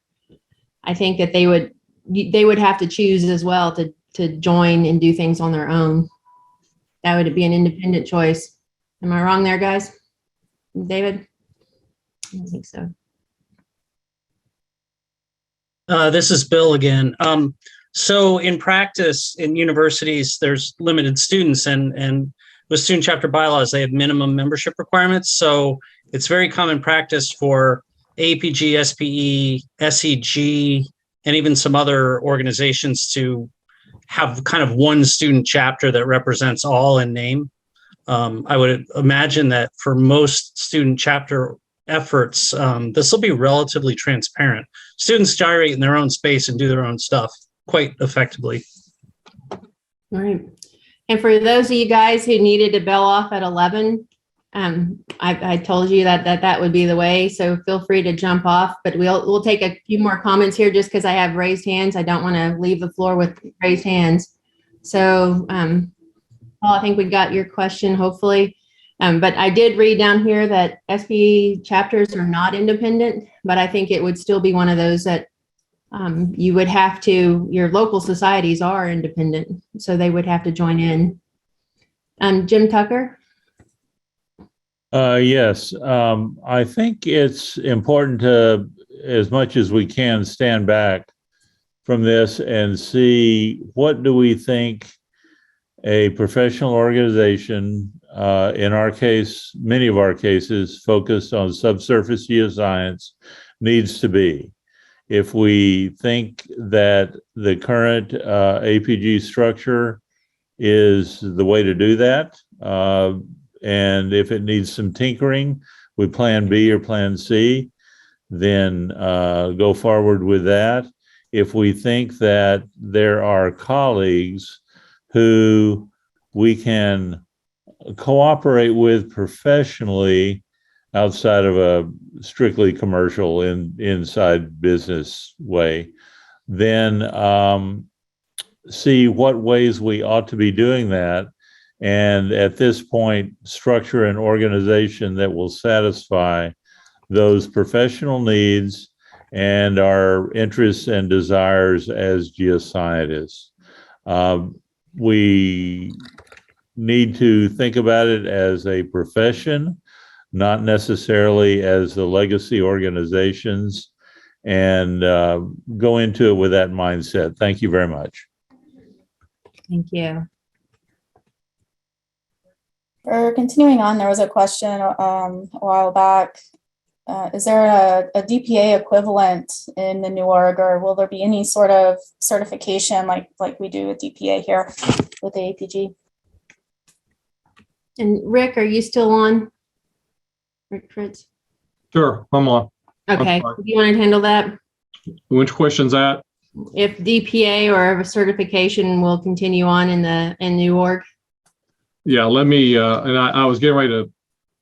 I think that they would have to choose as well to join and do things on their own. That would be an independent choice. Am I wrong there, guys? David? I don't think so. This is Bill again. So in practice, in universities, there's limited students, and with student chapter bylaws, they have minimum membership requirements. So it's very common practice for AAPG, SPE, SEG, and even some other organizations to have kind of one student chapter that represents all in name. I would imagine that for most student chapter efforts, this will be relatively transparent. Students gyrate in their own space and do their own stuff quite effectively. All right. And for those of you guys who needed to bell off at 11, I told you that would be the way, so feel free to jump off, but we'll take a few more comments here just because I have raised hands. I don't want to leave the floor with raised hands. So, Paul, I think we got your question, hopefully. But I did read down here that SPE chapters are not independent, but I think it would still be one of those that you would have to, your local societies are independent, so they would have to join in. Jim Tucker? Yes, I think it's important to, as much as we can, stand back from this and see what do we think a professional organization, in our case, many of our cases, focused on subsurface geoscience, needs to be. If we think that the current APG structure is the way to do that, and if it needs some tinkering with plan B or plan C, then go forward with that. If we think that there are colleagues who we can cooperate with professionally outside of a strictly commercial inside business way, then see what ways we ought to be doing that And at this point, structure an organization that will satisfy those professional needs and our interests and desires as geoscientists. We need to think about it as a profession, not necessarily as the legacy organizations, and go into it with that mindset. Thank you very much. Thank you. For continuing on, there was a question a while back. Is there a DPA equivalent in the new org, or will there be any sort of certification like we do with DPA here with the AAPG? And Rick, are you still on? Rick Fritz? Sure, I'm on. Okay, do you want to handle that? Which question's that? If DPA or a certification will continue on in new org? Yeah, let me, and I was getting ready to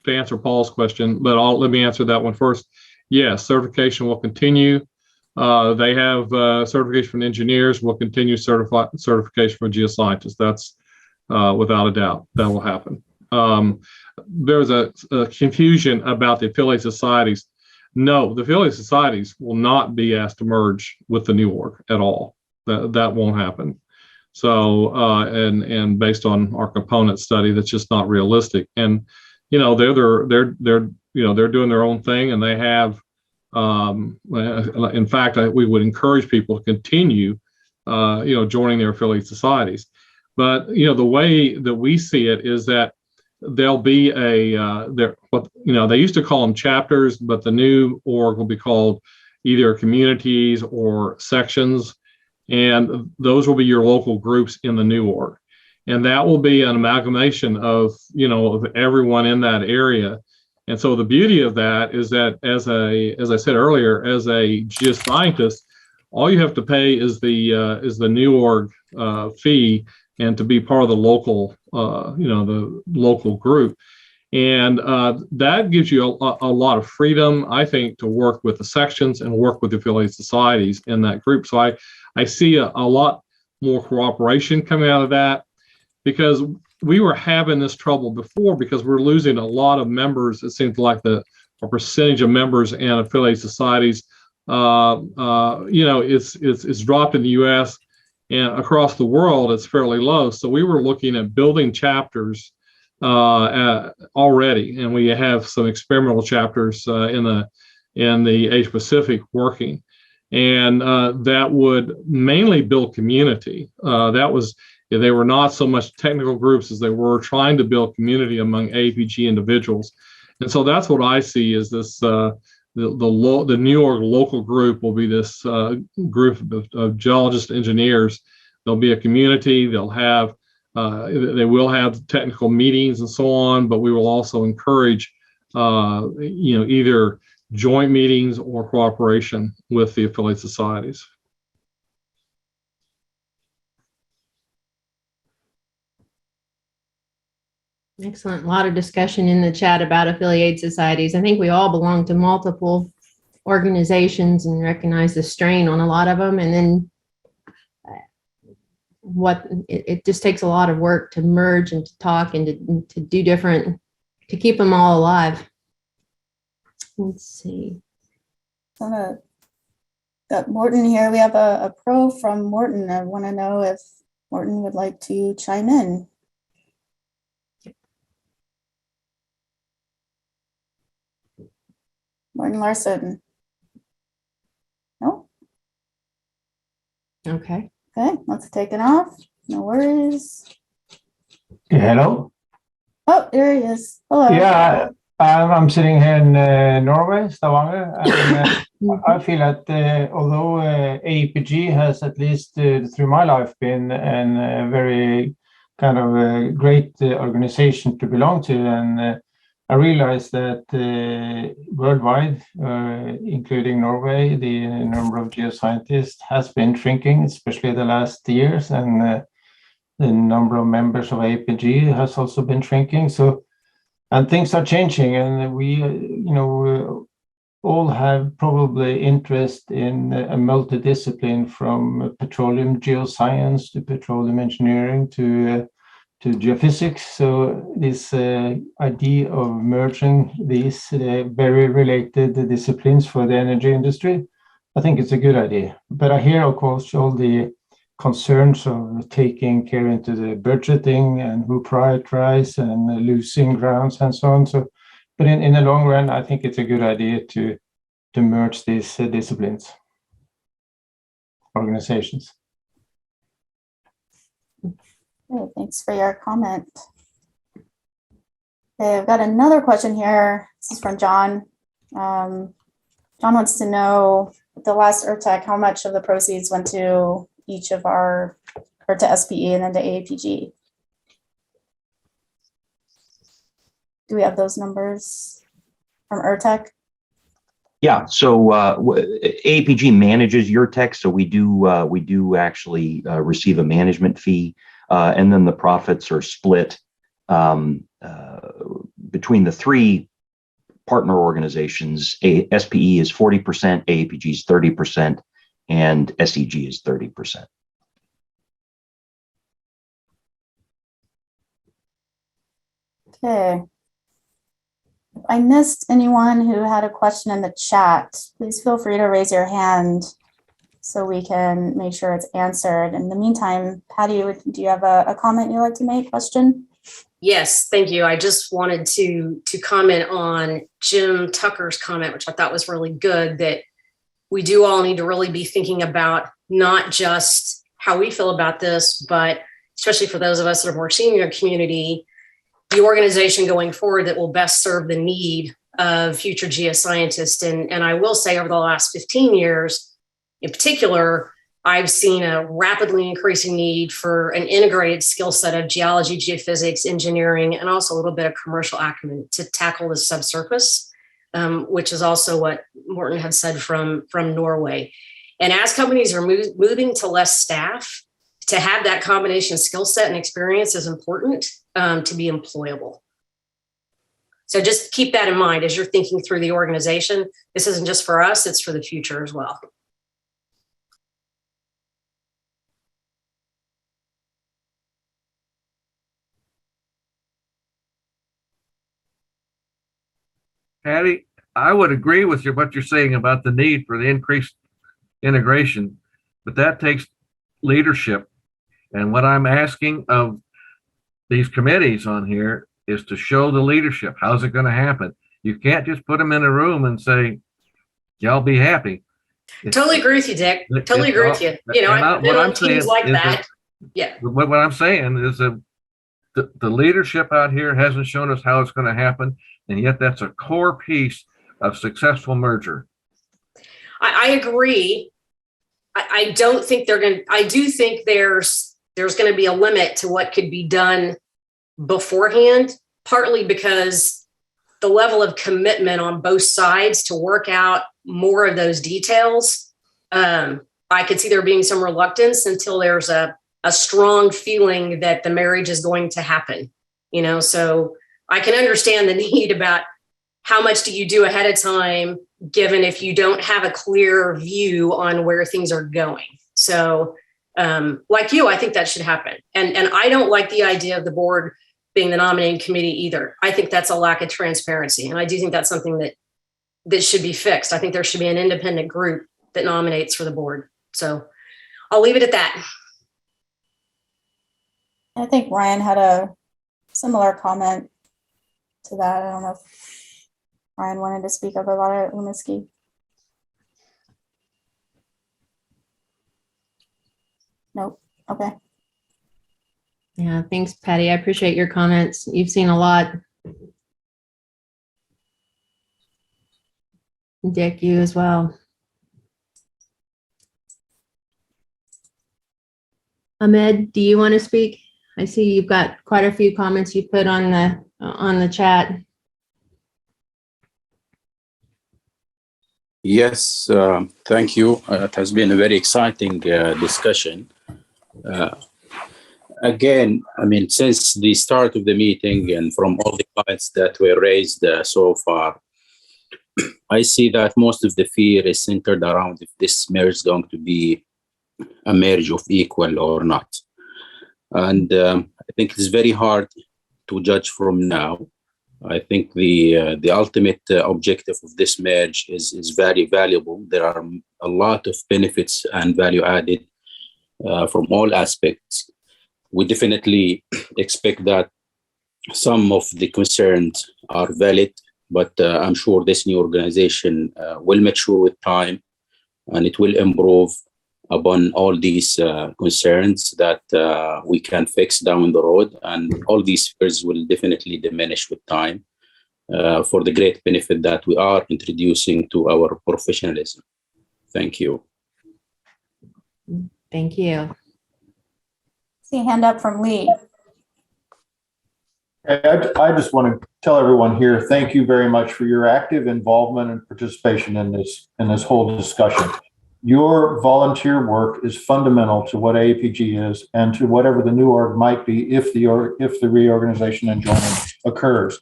answer Paul's question, but let me answer that one first. Yes, certification will continue. They have certification for engineers. Will continue certification for geoscientists. That's without a doubt that will happen. There's a confusion about the affiliate societies. No, the affiliate societies will not be asked to merge with the new org at all. That won't happen. So, and based on our component study, that's just not realistic. And they're doing their own thing, and they have. In fact, we would encourage people to continue, joining their affiliate societies. But the way that we see it is that there'll be they used to call them chapters, but the new org will be called either communities or sections. And those will be your local groups in the new org. And that will be an amalgamation of everyone in that area. And so the beauty of that is that as I said earlier, as a geoscientist, all you have to pay is the new org fee and to be part of the local, the local group. And that gives you a lot of freedom, I think, to work with the sections and work with the affiliate societies in that group. So I see a lot more cooperation coming out of that, because we were having this trouble before because we're losing a lot of members. It seems like a percentage of members in affiliate societies, it's dropped in the U.S. and across the world, it's fairly low. So we were looking at building chapters already, and we have some experimental chapters in the Asia Pacific working. And that would mainly build community. They were not so much technical groups as they were trying to build community among AAPG individuals. And so that's what I see is this, the New York local group will be this group of geologists, engineers. There'll be a community, they will have technical meetings and so on, but we will also encourage, either joint meetings or cooperation with the affiliate societies. Excellent. A lot of discussion in the chat about affiliate societies. I think we all belong to multiple organizations and recognize the strain on a lot of them. And then it just takes a lot of work to merge and to talk and to do different, to keep them all alive. Let's see. Got Morton here. We have a pro from Morton. I want to know if Morton would like to chime in. Morton Larson. No? Okay. Okay, let's take it off. No worries. Hello. Oh, there he is. Hello. Yeah, I'm sitting here in Norway, Stavanger, and I feel that although AAPG has, at least through my life, been a very kind of a great organization to belong to, and I realized that worldwide, including Norway, the number of geoscientists has been shrinking, especially the last years, and the number of members of AAPG has also been shrinking. So, and things are changing, and we, all have probably interest in a multidiscipline, from petroleum geoscience to petroleum engineering to geophysics. So this idea of merging these very related disciplines for the energy industry, I think it's a good idea. But I hear, of course, all the concerns of taking care into the budgeting and who prioritize and losing grounds and so on. So, but in the long run, I think it's a good idea to merge these disciplines, organizations. Okay, thanks for your comment. Okay, I've got another question here. This is from John. John wants to know the last ERTEC, how much of the proceeds went to each of our, or to SPE and then to AAPG? Do we have those numbers from ERTEC? Yeah, so AAPG manages your tech, so we do actually receive a management fee, and then the profits are split between the three partner organizations. SPE is 40%, AAPG is 30%, and SEG is 30%. Okay. If I missed anyone who had a question in the chat, please feel free to raise your hand so we can make sure it's answered. In the meantime, Patty, do you have a comment you'd like to make, question? Yes, thank you. I just wanted to comment on Jim Tucker's comment, which I thought was really good, that we do all need to really be thinking about not just how we feel about this, but especially for those of us that are more senior community, the organization going forward that will best serve the need of future geoscientists. And I will say over the last 15 years, in particular, I've seen a rapidly increasing need for an integrated skill set of geology, geophysics, engineering, and also a little bit of commercial acumen to tackle the subsurface, which is also what Morten had said from Norway. And as companies are moving to less staff, to have that combination skill set and experience is important to be employable. So just keep that in mind as you're thinking through the organization. This isn't just for us, it's for the future as well. Patty, I would agree with what you're saying about the need for the increased integration, but that takes leadership. And what I'm asking of these committees on here is to show the leadership. How's it going to happen? You can't just put them in a room and say, y'all be happy. Totally agree with you, Dick. Totally agree with you. You know, I've been on teams like that. Yeah. What I'm saying is that the leadership out here hasn't shown us how it's going to happen. And yet that's a core piece of successful merger. I agree. I don't think they're going to, I do think there's going to be a limit to what could be done beforehand, partly because the level of commitment on both sides to work out more of those details. I could see there being some reluctance until there's a strong feeling that the marriage is going to happen, you know, so I can understand the need about how much do you do ahead of time, given if you don't have a clear view on where things are going. So like you, I think that should happen. And I don't like the idea of the board being the nominating committee either. I think that's a lack of transparency. And I do think that's something that should be fixed. I think there should be an independent group that nominates for the board. So I'll leave it at that. I think Ryan had a similar comment to that. I don't know if Ryan wanted to speak up about it, Umiski. Nope. Okay. Yeah, thanks, Patty. I appreciate your comments. You've seen a lot. Dick, you as well. Ahmed, do you want to speak? I see you've got quite a few comments you put on the chat. Yes, thank you. It has been a very exciting discussion. Again, I mean, since the start of the meeting and from all the points that were raised so far, I see that most of the fear is centered around if this marriage is going to be a marriage of equal or not. And I think it's very hard to judge from now. I think the ultimate objective of this merge is very valuable. There are a lot of benefits and value added from all aspects. We definitely expect that some of the concerns are valid, but I'm sure this new organization will mature with time, and it will improve upon all these concerns that we can fix down the road, and all these fears will definitely diminish with time for the great benefit that we are introducing to our professionalism. Thank you. Thank you. See a hand up from Lee. I just want to tell everyone here, thank you very much for your active involvement and participation in this whole discussion. Your volunteer work is fundamental to what AAPG is and to whatever the new org might be if the reorganization and joining occurs.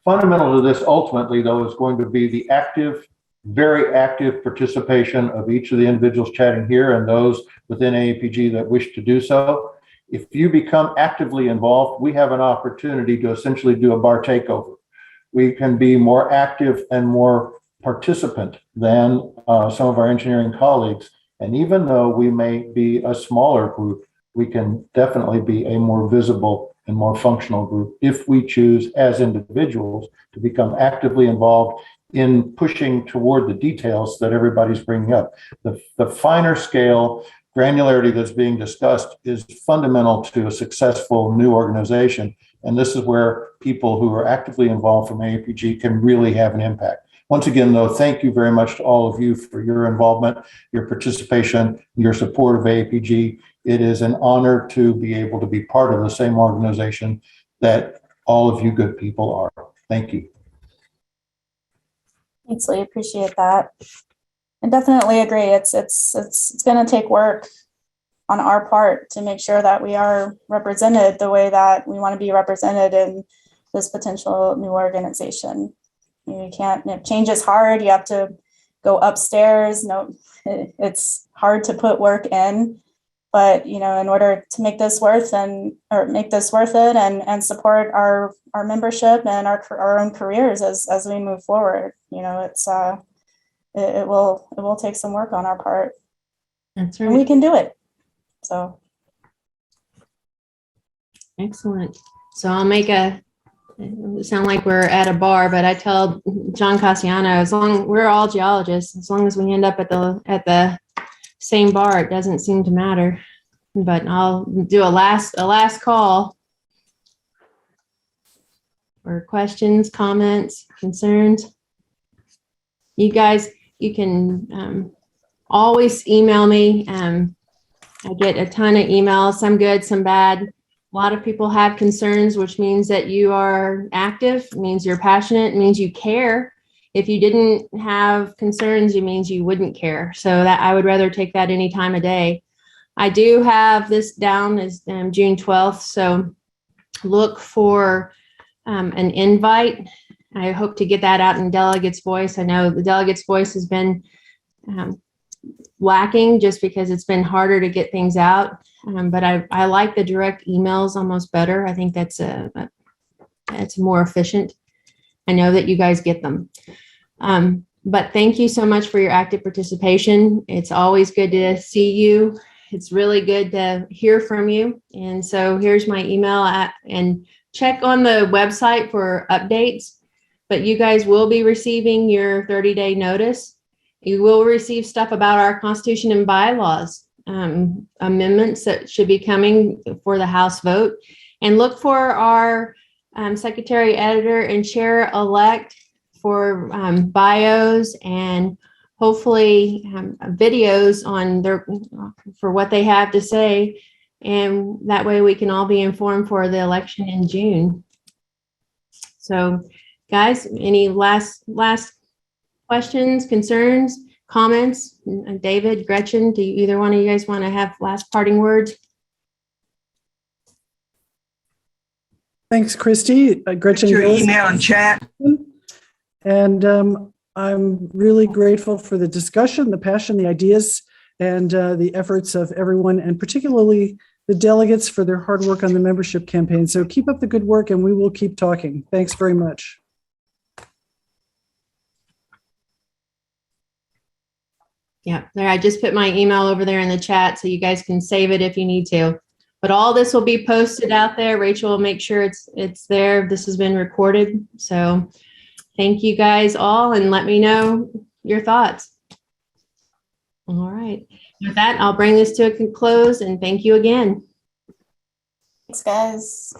Fundamental to this ultimately, though, is going to be the active, very active participation of each of the individuals chatting here and those within AAPG that wish to do so. If you become actively involved, we have an opportunity to essentially do a bar takeover. We can be more active and more participant than some of our engineering colleagues. And even though we may be a smaller group, we can definitely be a more visible and more functional group if we choose as individuals to become actively involved in pushing toward the details that everybody's bringing up. The finer scale granularity that's being discussed is fundamental to a successful new organization. And this is where people who are actively involved from AAPG can really have an impact. Once again, though, thank you very much to all of you for your involvement, your participation, your support of AAPG. It is an honor to be able to be part of the same organization that all of you good people are. Thank you. Thanks, Lee. Appreciate that. And definitely agree. It's going to take work on our part to make sure that we are represented the way that we want to be represented in this potential new organization. You can't, change is hard. You have to go upstairs. No, it's hard to put work in, but in order to make this worth it and support our membership and our own careers as we move forward, it will take some work on our part. That's right. And we can do it. So. Excellent. So I'll make it sound like we're at a bar, but I tell John Cassiano, we're all geologists, as long as we end up at the same bar, it doesn't seem to matter. But I'll do a last call for questions, comments, concerns. You guys, you can always email me. I get a ton of emails, some good, some bad. A lot of people have concerns, which means that you are active, it means you're passionate, it means you care. If you didn't have concerns, it means you wouldn't care. So that I would rather take that any time of day. I do have this down as June 12th. So look for an invite. I hope to get that out in Delegates Voice. I know the Delegates Voice has been lacking just because it's been harder to get things out. But I like the direct emails almost better. I think that's more efficient. I know that you guys get them. But thank you so much for your active participation. It's always good to see you. It's really good to hear from you. And so here's my email and check on the website for updates. But you guys will be receiving your 30-day notice. You will receive stuff about our Constitution and bylaws, amendments that should be coming for the House vote. And look for our Secretary Editor and Chair-elect for bios and hopefully videos on for what they have to say. And that way we can all be informed for the election in June. So guys, any last questions, concerns, comments? David, Gretchen, do either one of you guys want to have last parting words? Thanks, Christy. Gretchen, your email and chat. And I'm really grateful for the discussion, the passion, the ideas, and the efforts of everyone, and particularly the delegates for their hard work on the membership campaign. So keep up the good work and we will keep talking. Thanks very much. Yeah, there, I just put my email over there in the chat so you guys can save it if you need to. But all this will be posted out there. Rachel will make sure it's there. This has been recorded. So thank you guys all and let me know your thoughts. All right. With that, I'll bring this to a close and thank you again. Thanks, guys.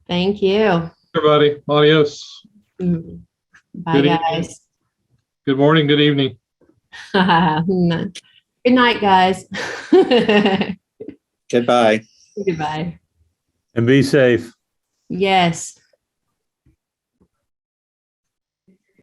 Thank you. Everybody, adios. Bye, Good guys. evening. Good morning, good evening. Good night, guys. Goodbye. Goodbye. And be safe. Yes.